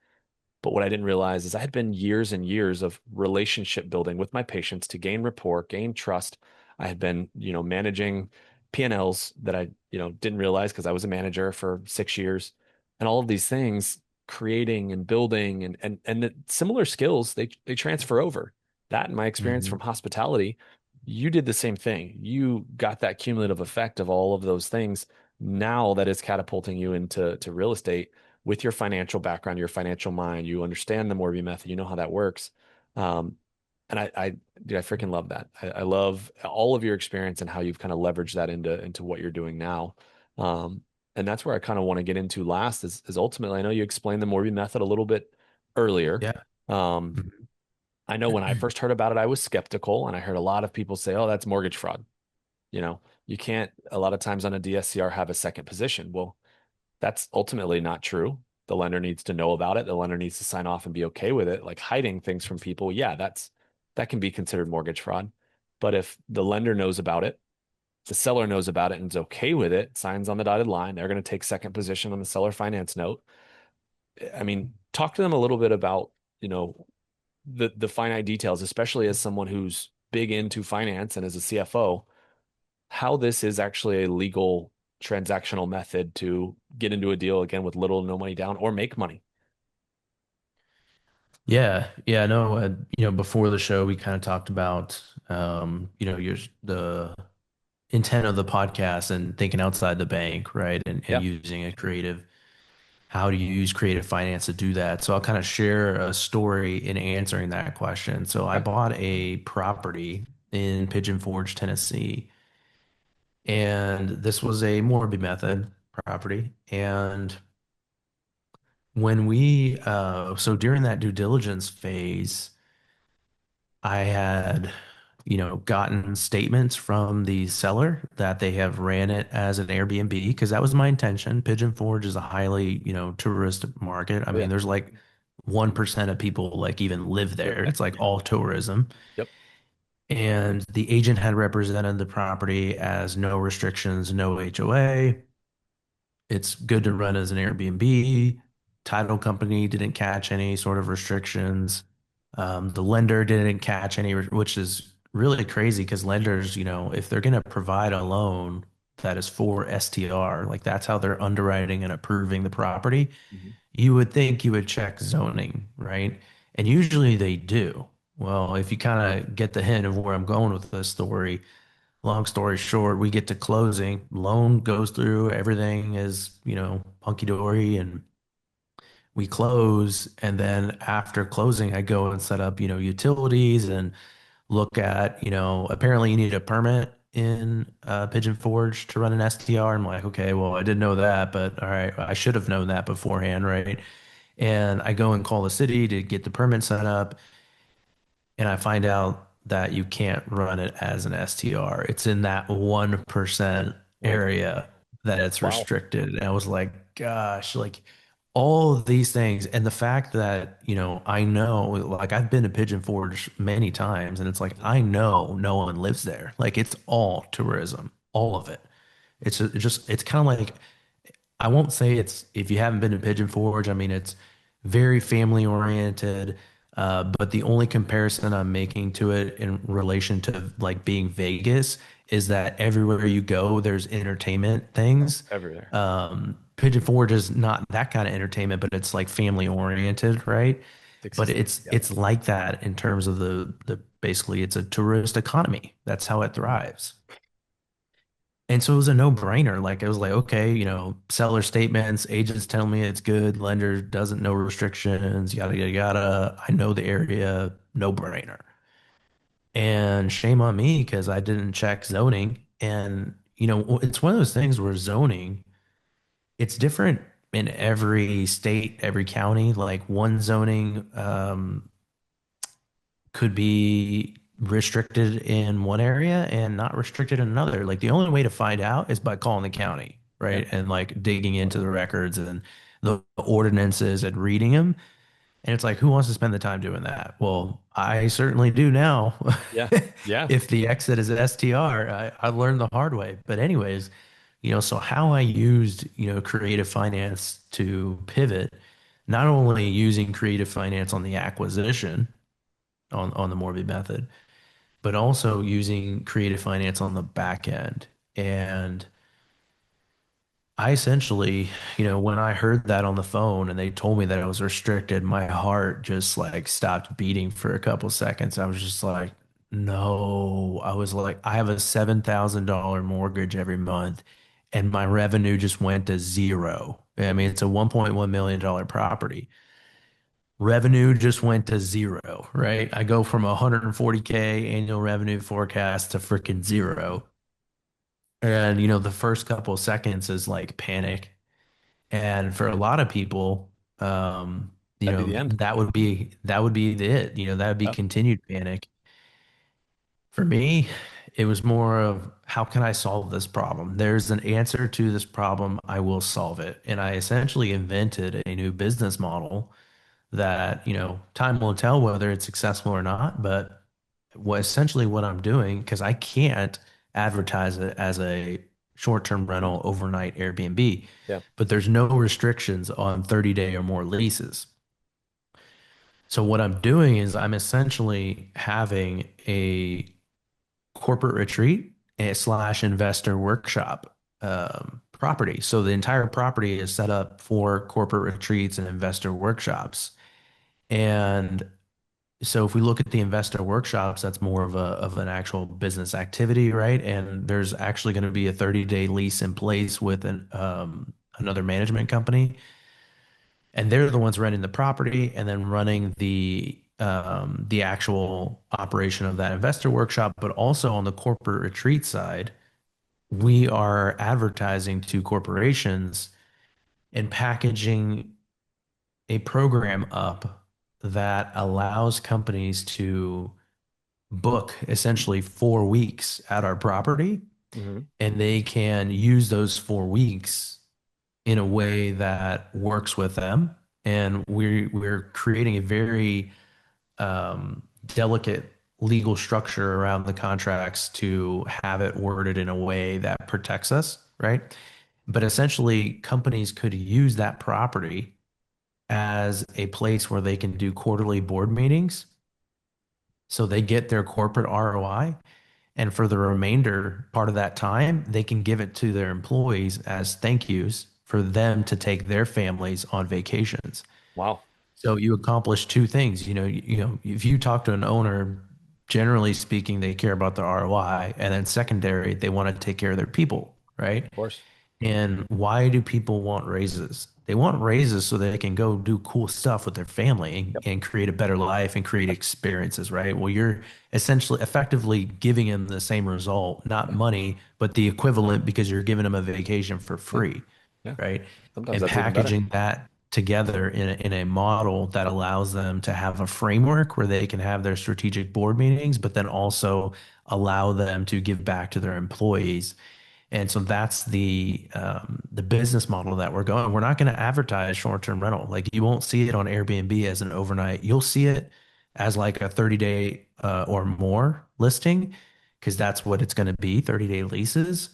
But what I didn't realize is I had been years and years of relationship building with my patients to gain rapport, gain trust. I had been, managing P&Ls that I, didn't realize because I was a manager for 6 years, and all of these things, creating and building and the similar skills, they transfer over. That and my experience Hmm. from hospitality, you did the same thing. You got that cumulative effect of all of those things. Now that is catapulting you into real estate with your financial background, your financial mind. You understand the Morby method. You know how that works. Um, and dude, I freaking love that. I love all of your experience and how you've kind of leveraged that into what you're doing now. Um, and that's where I kind of want to get into last is ultimately, I know you explained the Morby method a little bit earlier. Yeah. Um, Mhm. I know when I first heard about it, I was skeptical, and I heard a lot of people say, "Oh, that's mortgage fraud." You can't a lot of times on a DSCR have a second position. Well, that's ultimately not true. The lender needs to know about it. The lender needs to sign off and be okay with it. Like hiding things from people, yeah, that can be considered mortgage fraud. But if the lender knows about it, the seller knows about it and is okay with it, signs on the dotted line, they're going to take second position on the seller finance note. I mean, talk to them a little bit about, you know, the finite details, especially as someone who's big into finance and as a CFO, how this is actually a legal transactional method to get into a deal again with little or no money down or make money. Yeah, yeah, no, before the show, we kind of talked about, the intent of the podcast and thinking outside the bank, right? And Yeah. using a creative, how do you use creative finance to do that? So I'll kind of share a story in answering that question. So I Okay. bought a property in Pigeon Forge, Tennessee, and this was a Morby Method property. And so during that due diligence phase, I had, gotten statements from the seller that they have ran it as an Airbnb because that was my intention. Pigeon Forge is a highly, tourist market. I Oh, yeah. mean, there's like 1% of people like even live Live there. there. It's like all tourism. Yep. And the agent had represented the property as no restrictions, no HOA. It's good to run as an Airbnb. Title company didn't catch any sort of restrictions. The lender didn't catch any, which is really crazy because lenders, if they're going to provide a loan that is for STR, like that's how they're underwriting and approving the property, Mhm. you would think you would check zoning, right? And usually they do. Well, if you kind of get the hint of where I'm going with this story, long story short, we get to closing, loan goes through, everything is, hunky dory, and we close. And then after closing, I go and set up, utilities and look at, apparently you need a permit in Pigeon Forge to run an STR. I'm like, okay, well, I didn't know that, but all right, I should have known that beforehand, right? And I go and call the city to get the permit set up, and I find out that you can't run it as an STR. It's in that 1% Oh, area that it's wow. restricted. And I was like, gosh, like all of these things. And the fact that, I know, like I've been to Pigeon Forge many times, and it's like, Mhm. I know no one lives there. Like it's all tourism, all of it. It's kind of like, I won't say it's, if you haven't been to Pigeon Forge, I mean, it's very family oriented. But the only comparison I'm making to it in relation to like being Vegas is that everywhere you go, there's entertainment things. Everywhere. Pigeon Forge is not that kind of entertainment, but it's like family oriented, right? But Existing. it's Yeah. it's like that in terms of the basically it's a tourist economy. That's how it Mhm. thrives. And so it was a no-brainer. Like it was like, okay, seller statements, agents tell me it's good, lender doesn't know restrictions, yada yada yada. I know the area, no-brainer. And shame on me because I didn't check zoning. And it's one of those things where zoning, it's different in every state, every county. Like one zoning could be restricted in one area and not restricted in another. Like the only way to find out is by calling the county, Yeah. right? And like digging into the records and the ordinances and reading them. And it's like, who wants to spend the time doing that? Well, I certainly do now. Yeah. Yeah. If the exit is STR, I learned the hard way. But anyways, so how I used, creative finance to pivot, not only using creative finance on the acquisition, on the Morby method, but also using creative finance on the back end. And I essentially, when I heard that on the phone and they told me that it was restricted, my heart just like stopped beating for a couple seconds. I was just like, no. I was like, I have a $7,000 mortgage every month and my revenue just went to zero. I mean, it's a $1.1 million property. Revenue just went to zero, right? I go from 140K annual revenue forecast to freaking zero. And, the first couple of seconds is like panic. And for a lot of people, That'd be the end. that would be it. That would be Yep. continued panic. For me, it was more of how can I solve this problem? There's an answer to this problem. I will solve it. And I essentially invented a new business model that, time will tell whether it's successful or not. But what I'm doing, because I can't advertise it as a short-term rental overnight Airbnb, Yeah. but there's no restrictions on 30-day or more leases. So what I'm doing is I'm essentially having a corporate retreat and slash investor workshop property. So the entire property is set up for corporate retreats and investor workshops. And so if we look at the investor workshops, that's more of an actual business activity, right? And there's actually going to be a 30-day lease in place with another management company, and they're the ones renting the property and then running the actual operation of that investor workshop. But also on the corporate retreat side, we are advertising to corporations and packaging a program up that allows companies to book essentially 4 weeks at our property, Hmm. and they can use those 4 weeks in a way that works with them. And we're creating a very delicate legal structure around the contracts to have it worded in a way that protects us, right? But essentially, companies could use that property as a place where they can do quarterly board meetings. So they get their corporate ROI. And for the remainder part of that time, they can give it to their employees as thank yous for them to take their families on vacations. Wow. So you accomplish two things. If you talk to an owner, generally speaking, they care about the ROI, and then secondary, they want to take care of their people, right? Of course. And why do people want raises? They want raises so they can go do cool stuff with their family and, Yep. and create a better life and create experiences, right? Well, you're essentially effectively giving them the same result, not Yeah. money, but the equivalent because you're giving them a vacation for Yeah. free, Yeah. right? Sometimes And that's even better. packaging that together in a model that allows them to have a framework where they can have their strategic board meetings, but then also allow them to give back to their employees. And so that's the business model that we're going. We're not going to advertise short-term rental. Like you won't see it on Airbnb as an overnight. You'll see it as like a 30-day or more listing because that's what it's going to be, 30-day leases.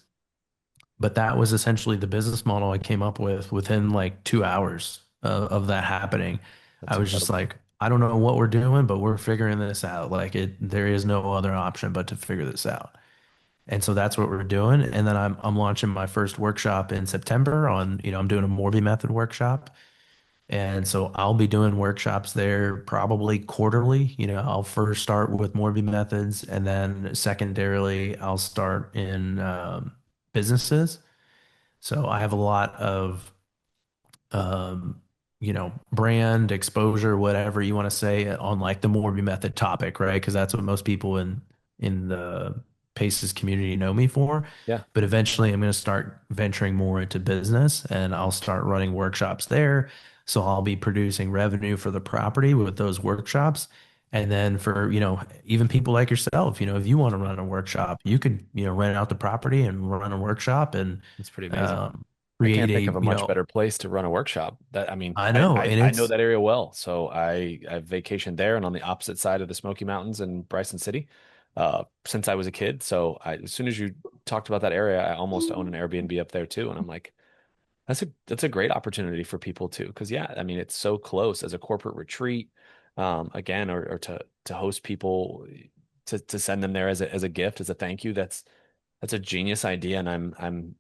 But that was essentially the business model I came up with within like 2 hours of that happening. I That's was just incredible. like, I don't know what we're doing, but we're figuring this out. There is no other option but to figure this out. And so that's what we're doing. And then I'm launching my first workshop in September I'm doing a Morby Method workshop. And so I'll be doing workshops there probably quarterly. I'll first start with Morby Methods, and then secondarily, I'll start in businesses. So I have a lot of brand exposure, whatever you want to say, on like the Morby Method topic, right? Because that's what most people in the Paces community know me for. Yeah. But eventually, I'm going to start venturing more into business, and I'll start running workshops there. So I'll be producing revenue for the property with those workshops. And then for, even people like yourself, if you want to run a workshop, you could, rent out the property and run a workshop and It's pretty amazing. um, I create can't a, think of a much better place to run a workshop. That I mean, I know, and I know it's that area well. So I've vacationed there and on the opposite side of the Smoky Mountains in Bryson City since I was a kid. So as soon as you talked about that area, I almost own an Airbnb up there too. And I'm like, that's a great opportunity for people too. Because yeah, I mean, it's so close as a corporate retreat, again, or to host people. to send them there as a gift, as a thank you. That's a genius idea, and I'm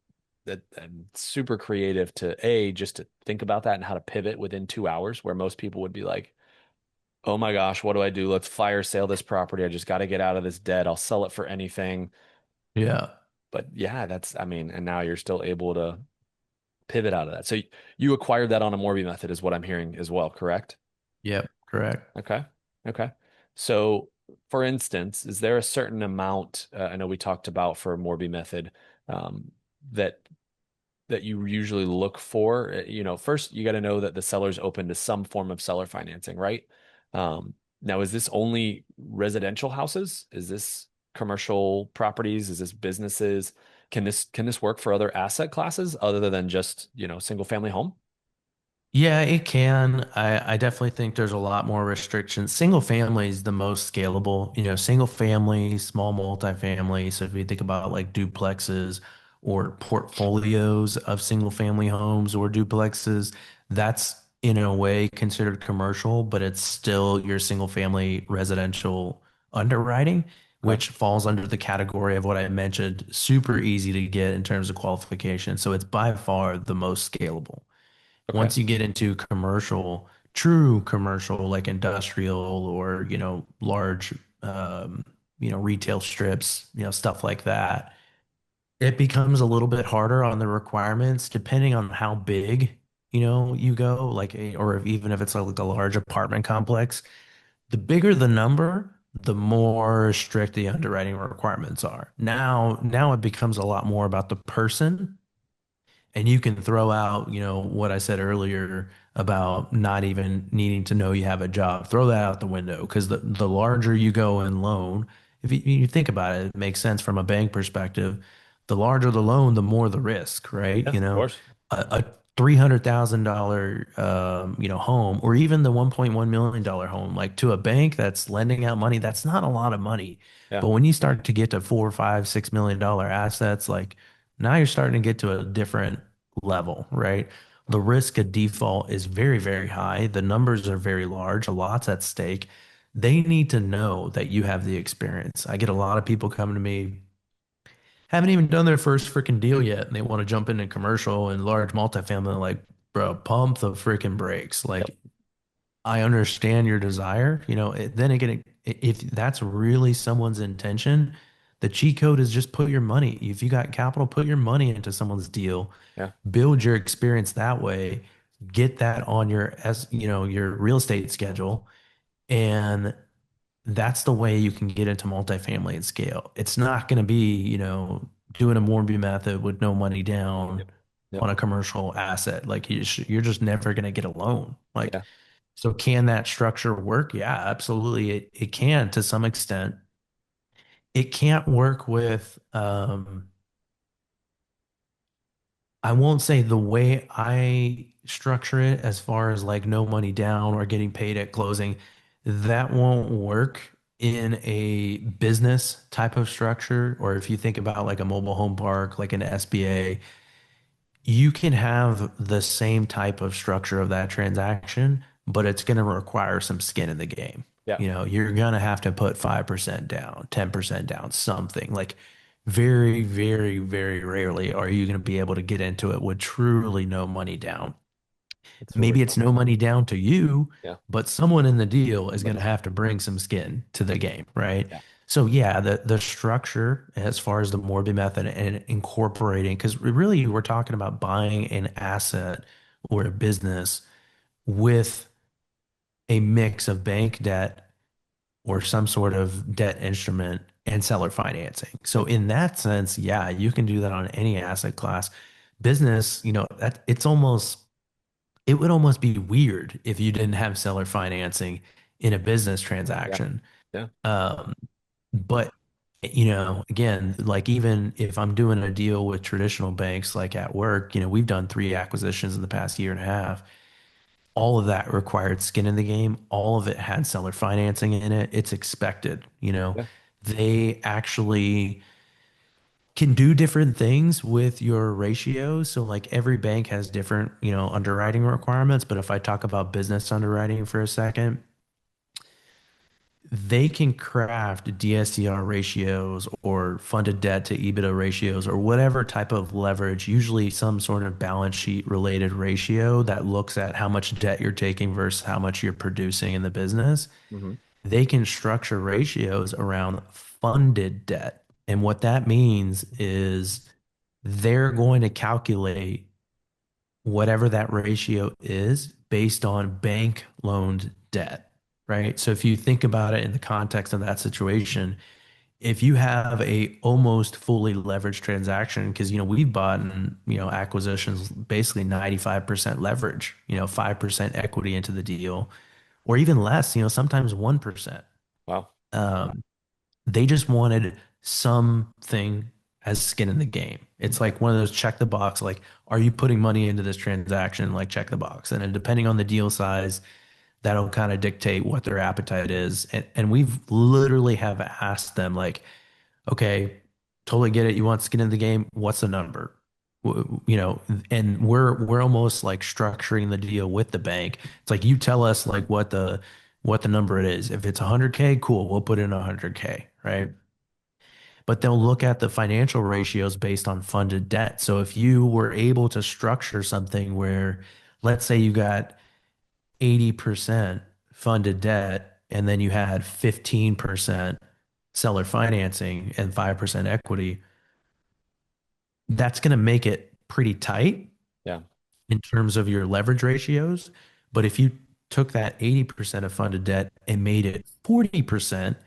super creative to just to think about that and how to pivot within 2 hours, where most people would be like, "Oh my gosh, what do I do? Let's fire sale this property. I just got to get out of this debt. I'll sell it for anything." Yeah. But yeah, that's I mean, and now you're still able to pivot out of that. So you acquired that on a Morby method, is what I'm hearing as well, correct? Yep. Correct. Okay. Okay. So, for instance, is there a certain amount, I know we talked about for Morby method, um, that that you usually look for? First you got to know that the seller's open to some form of seller financing, right? Now, is this only residential houses? Is this commercial properties? Is this businesses? Can this work for other asset classes other than just, single family home? Yeah, it can. I definitely think there's a lot more restrictions. Single family is the most scalable, single family, small multifamily. So if you think about like duplexes or portfolios of single family homes or duplexes, that's in a way considered commercial, but it's still your single family residential underwriting, Okay. which falls under the category of what I mentioned, super easy to get in terms of qualification. So it's by far the most scalable. Okay. Once you get into commercial, true commercial, like industrial or, large, retail strips, stuff like that, it becomes a little bit harder on the requirements depending on how big, you go, or even if it's like a large apartment complex. The bigger the number, the more strict the underwriting requirements are. Now it becomes a lot more about the person, and you can throw out, what I said earlier about not even needing to know you have a job. Throw that out the window because the larger you go in loan, if you think about it, it makes sense from a bank perspective. The larger the loan, the more the risk, right? Yeah, of course. A $300,000 home, or even the $1.1 million home, like to a bank that's lending out money, that's not a lot of money. Yeah. But when you start to get to four, five, $6 million assets, like now you're starting to get to a different level, right? The risk of default is very, very high. The numbers are very large. A lot's at stake. They need to know that you have the experience. I get a lot of people coming to me, haven't even done their first freaking deal yet, and they want to jump into commercial and large multifamily. Like, bro, pump the freaking brakes. Yep. Like, I understand your desire. Then again, if that's really someone's intention, the cheat code is just put your money. If you got capital, put your money into someone's deal, Yeah. build your experience that way, get that on your real estate schedule, and that's the way you can get into multifamily and scale. It's not going to be, doing a Morby method with no money down Yep. Yep. on a commercial asset. Like you're just never going to get a loan. Like, Yeah. so can that structure work? Yeah, absolutely. It can to some extent. It can't work with, I won't say the way I structure it as far as like no money down or getting paid at closing. That won't work in a business type of structure. Or if you think about like a mobile home park, like an SBA, you can have the same type of structure of that transaction, but it's going to require some skin in the game. Yeah. You're going to have to put 5% down, 10% down, something like very, very, very rarely are you going to be able to get into it with truly no money down. It's really Maybe cool. it's no money down to you, Yeah. but someone in the deal is going Somebody. to have to bring some skin to the game, right? Yeah. So yeah, the structure as far as the Morby method and incorporating, because really we're talking about buying an asset or a business with a mix of bank debt or some sort of debt instrument and seller financing. So Yep. in that sense, yeah, you can do that on any asset class. Business, that it would almost be weird if you didn't have seller financing in a business Yeah. transaction. Yeah. Um, but again, like even if I'm doing a deal with traditional banks, like at work, we've done three acquisitions in the past year and a half. All of that required skin in the game. All of it had seller financing in it. It's expected. Yeah. They actually can do different things with your ratios. So like every bank has different, underwriting requirements. But if I talk about business underwriting for a second, they can craft DSCR ratios or funded debt to EBITDA ratios or whatever type of leverage, usually some sort of balance sheet related ratio that looks at how much debt you're taking versus how much you're producing in the business. Hmm. They can structure ratios around funded debt. And what that means is they're going to calculate whatever that ratio is based on bank loaned debt, right? So if you think about it in the context of that situation, if you have a almost fully leveraged transaction, because we've bought acquisitions basically 95% leverage, 5% equity into the deal, or even less, sometimes 1%. Wow. Um, they just wanted something as skin in the game. It's like one of those check the box, like, are you putting money into this transaction? Like, check the box. And then depending on the deal size, that'll kind of dictate what their appetite is. And we've literally have asked them, like, okay, totally get it. You want skin in the game. What's the number? And we're almost like structuring the deal with the bank. It's like you tell us like what the number it is. If it's 100K, cool, we'll put in 100K, right? But they'll look at the financial ratios based on funded debt. So if you were able to structure something where, let's say you got 80% funded debt and then you had 15% seller financing and 5% equity, that's going to make it pretty tight Yeah. in terms of your leverage ratios. But if you took that 80% of funded debt and made it 40%,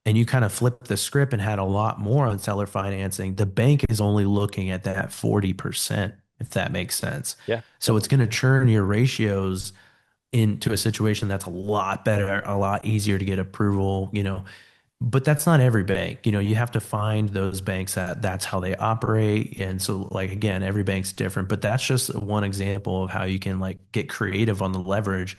and you kind of flipped the script and had a lot more on seller financing, the bank is only looking at that 40%, if that makes sense. Yeah, So it's definitely. going to churn your ratios into a situation that's a lot better, a lot easier to get approval. But that's not every bank. You have to find those banks that that's how they operate. And so, like, again, every bank's different, but that's just one example of how you can like get creative on the leverage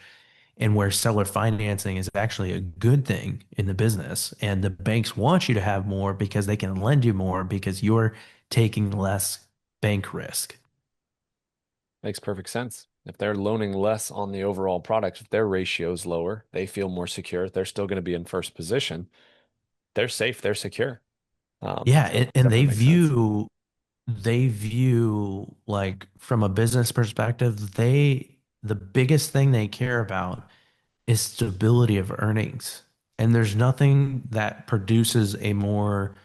and where seller financing is actually a good thing in the business. And the banks want you to have more because they can lend you more because you're taking less bank risk. Makes perfect sense. If they're loaning less on the overall product, if their ratio's lower, they feel more secure. They're still going to be in first position. They're safe. They're secure. Yeah, So and definitely makes sense. they view like from a business perspective, the biggest thing they care about is stability of earnings. And there's nothing that produces a more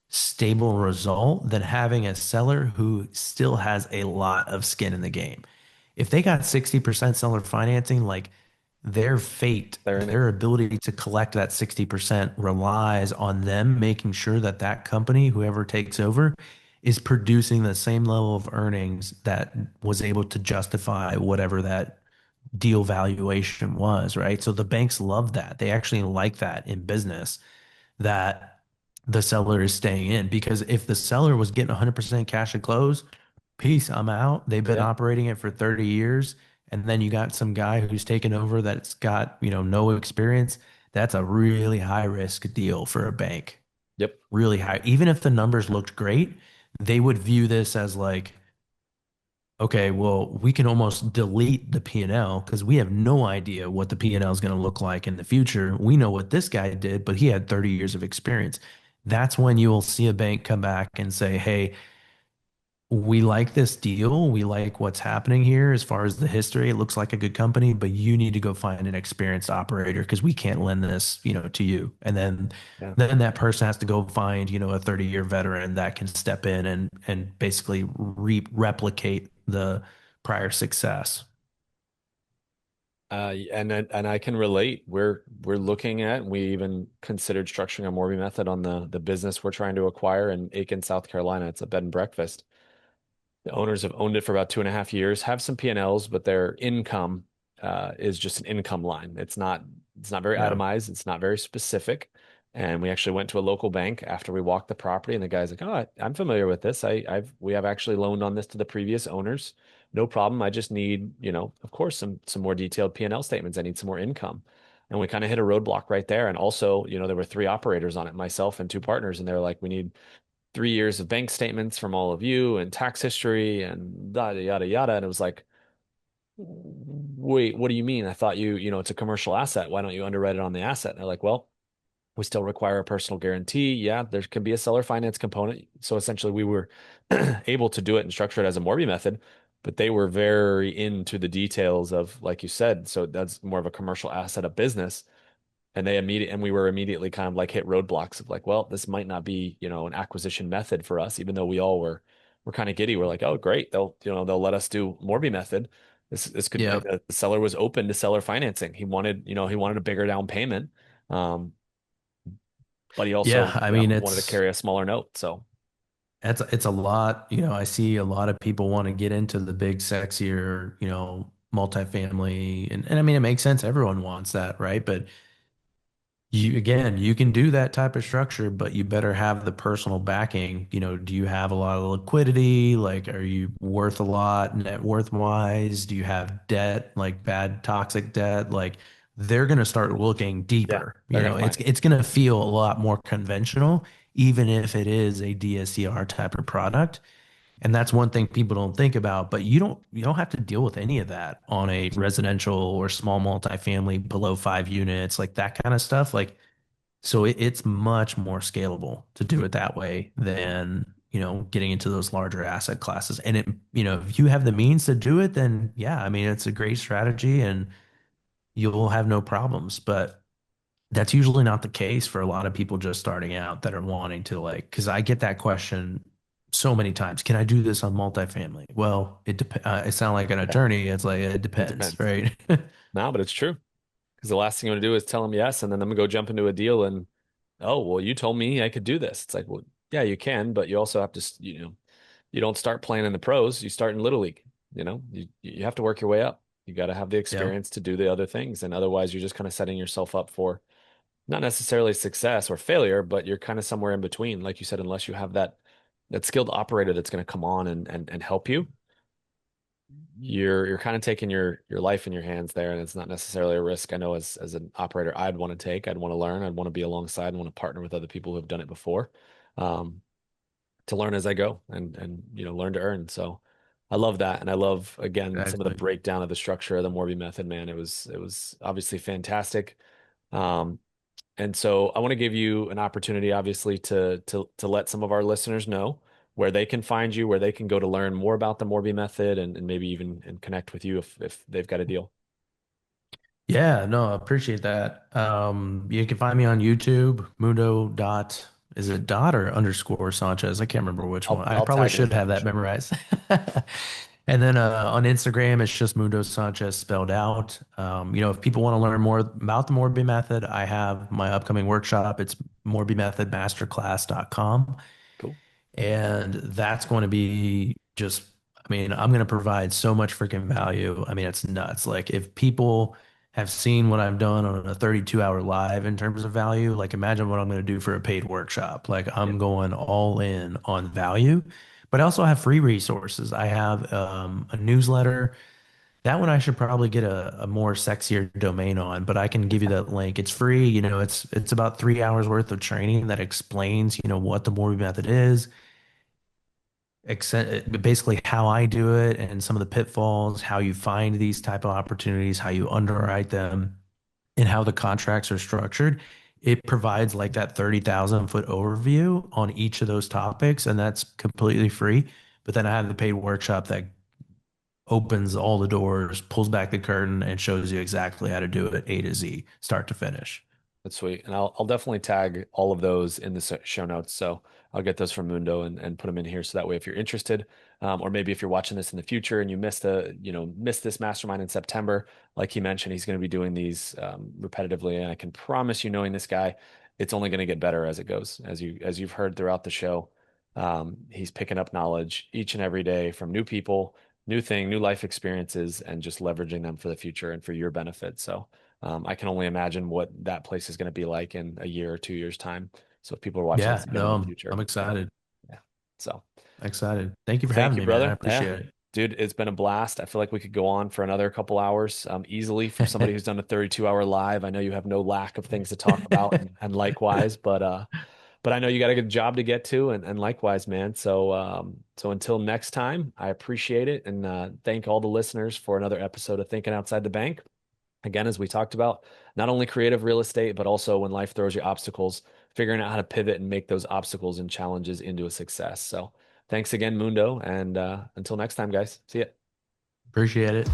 stable result than having a seller who still has a lot of skin in the game. If they got 60% seller financing, like their fate, They're in it. their ability to collect that 60% relies on them making sure that that company, whoever takes over, is producing the same level of earnings that was able to justify whatever that deal valuation was, right? So the banks love that. They actually like that in business that the seller is staying in because if the seller was getting 100% cash at close, peace, I'm out. They've been Yeah. operating it for 30 years. And then you got some guy who's taken over that's got, no experience. That's a really high risk deal for a bank. Yep. Really high. Even if the numbers looked great, they would view this as like, okay, well, we can almost delete the P&L because we have no idea what the P&L is going to look like in the future. We know what this guy did, but he had 30 years of experience. That's when you will see a bank come back and say, hey, we like this deal. We like what's happening here as far as the history. It looks like a good company, but you need to go find an experienced operator because we can't lend this, to you. And then Yeah. then that person has to go find, a 30-year veteran that can step in and basically replicate the prior success. And I can relate. We're looking at, we even considered structuring a Morby method on the business we're trying to acquire in Aiken, South Carolina. It's a bed and breakfast. The owners have owned it for about 2.5 years, have some P&Ls, but their income is just an income line. It's not very Yeah. itemized. It's not very specific. And we actually went to a local bank after we walked the property, and the guy's like, "Oh, I'm familiar with this. We have actually loaned on this to the previous owners. No problem. I just need, of course, some more detailed P&L statements. I need some more income." And we kind of hit a roadblock right there. And also, there were three operators on it, myself and two partners, and they were like, "We need 3 years of bank statements from all of you and tax history and yada yada yada." And it was like, wait, what do you mean? I thought it's a commercial asset. Why don't you underwrite it on the asset? And they're like, well, We still require a personal guarantee. Yeah, there can be a seller finance component. So essentially, we were able to do it and structure it as a Morby method, but they were very into the details of, like you said, so that's more of a commercial asset of business. And we were immediately kind of like hit roadblocks of like, well, this might not be, an acquisition method for us, even though we all were kind of giddy. We're like, oh, great, they'll let us do Morby method. This could, and Yep. the seller was open to seller financing. He wanted a bigger down payment. Um, but he also, Yeah, I mean wanted to carry a smaller note. So it's a lot, I see a lot of people want to get into the big sexier, multifamily and I mean it makes sense. Everyone wants that, right? But you can do that type of structure, but you better have the personal backing. Do you have a lot of liquidity? Like, are you worth a lot net worth wise? Do you have debt, like bad toxic debt? Like, they're gonna start looking yeah, deeper. they're gonna It's find it. it's gonna feel a lot more conventional, even if it is a DSCR type of product. And that's one thing people don't think about, but you don't have to deal with any of that on a residential or small multifamily below 5 units, like that kind of stuff. Like, so it's much more scalable to do it that way than, getting into those larger asset classes. And if you have the means to do it, then yeah, I mean, it's a great strategy and you'll have no problems. But that's usually not the case for a lot of people just starting out that are wanting to like, because I get that question so many times. Can I do this on multifamily? Well, it dep I sound like an Yeah, attorney. It's like it it depends, depends. right? No, but it's true. Because the last thing I'm gonna do is tell him yes, and then I'm gonna go jump into a deal and, oh, well, you told me I could do this. It's like, well, yeah, you can, but you also have to, you don't start playing in the pros. You start in little league. You have to work your way up. You got to have the Yep. experience to do the other things, and otherwise, you're just kind of setting yourself up for not necessarily success or failure, but you're kind of somewhere in between. Like you said, unless you have that skilled operator that's going to come on and help you, you're kind of taking your life in your hands there, and it's not necessarily a risk. I know as an operator, I'd want to take, I'd want to learn, I'd want to be alongside, and want to partner with other people who have done it before, um, to learn as I go and learn to earn. So I love that, and I love again some of the Exactly. breakdown of the structure of the Morby method. Man, it was obviously fantastic. Um, and so I want to give you an opportunity, obviously, to let some of our listeners know where they can find you, where they can go to learn more about the Morby method, and maybe even and connect with you if they've got a deal. Yeah, no, I appreciate that. You can find me on YouTube, Mundo dot, is it dot or underscore Sanchez? I can't remember which one. I I'll probably tag it in should there have for that sure. memorized. And then on Instagram, it's just Mundo Sanchez spelled out. If people want to learn more about the Morby Method, I have my upcoming workshop. It's morbymethodmasterclass.com. Cool. And that's going to be just, I mean, I'm going to provide so much freaking value. I mean, it's nuts. Like, if people have seen what I've done on a 32-hour live in terms of value, like, imagine what I'm going to do for a paid workshop. Like, Yeah, I'm going all in on value, but I also have free resources. I have a newsletter. That one I should probably get a more sexier domain on, but I can give you that link. It's free. It's about 3 hours worth of training that explains, what the Morby method is, basically how I do it and some of the pitfalls, how you find these type of opportunities, how you underwrite them, and how the contracts are structured. It provides like that 30,000 foot overview on each of those topics, and that's completely free. But then I have the paid workshop that opens all the doors, pulls back the curtain, and shows you exactly how to do it A to Z, start to finish. that's sweet. And I'll definitely tag all of those in the show notes. So I'll get those from Mundo and put them in here. So that way, if you're interested, or maybe if you're watching this in the future and you missed this mastermind in September, like he mentioned, he's going to be doing these repetitively. And I can promise you, knowing this guy, it's only going to get better as it goes. As you've heard throughout the show, he's picking up knowledge each and every day from new people, new life experiences, and just leveraging them for the future and for your benefit. So I can only imagine what that place is going to be like in a year or 2 years' time. So if people are watching Yeah, this again no, in the I'm future, excited. yeah. So Excited. Thank you for thank having you, me, man. I brother. Yeah, appreciate dude, it's been a blast. I feel like we could go on for another couple hours, easily for somebody who's done a 32-hour live. I know you have no lack of things to talk about, it. and likewise, but I know you got a good job to get to, and likewise, man. So until next time, I appreciate it, and thank all the listeners for another episode of Thinking Outside the Bank. again, as we talked about, not only creative real estate, but also when life throws you obstacles, figuring out how to pivot and make those obstacles and challenges into a success. So thanks again, Mundo. And until next time, guys, see ya. Appreciate it.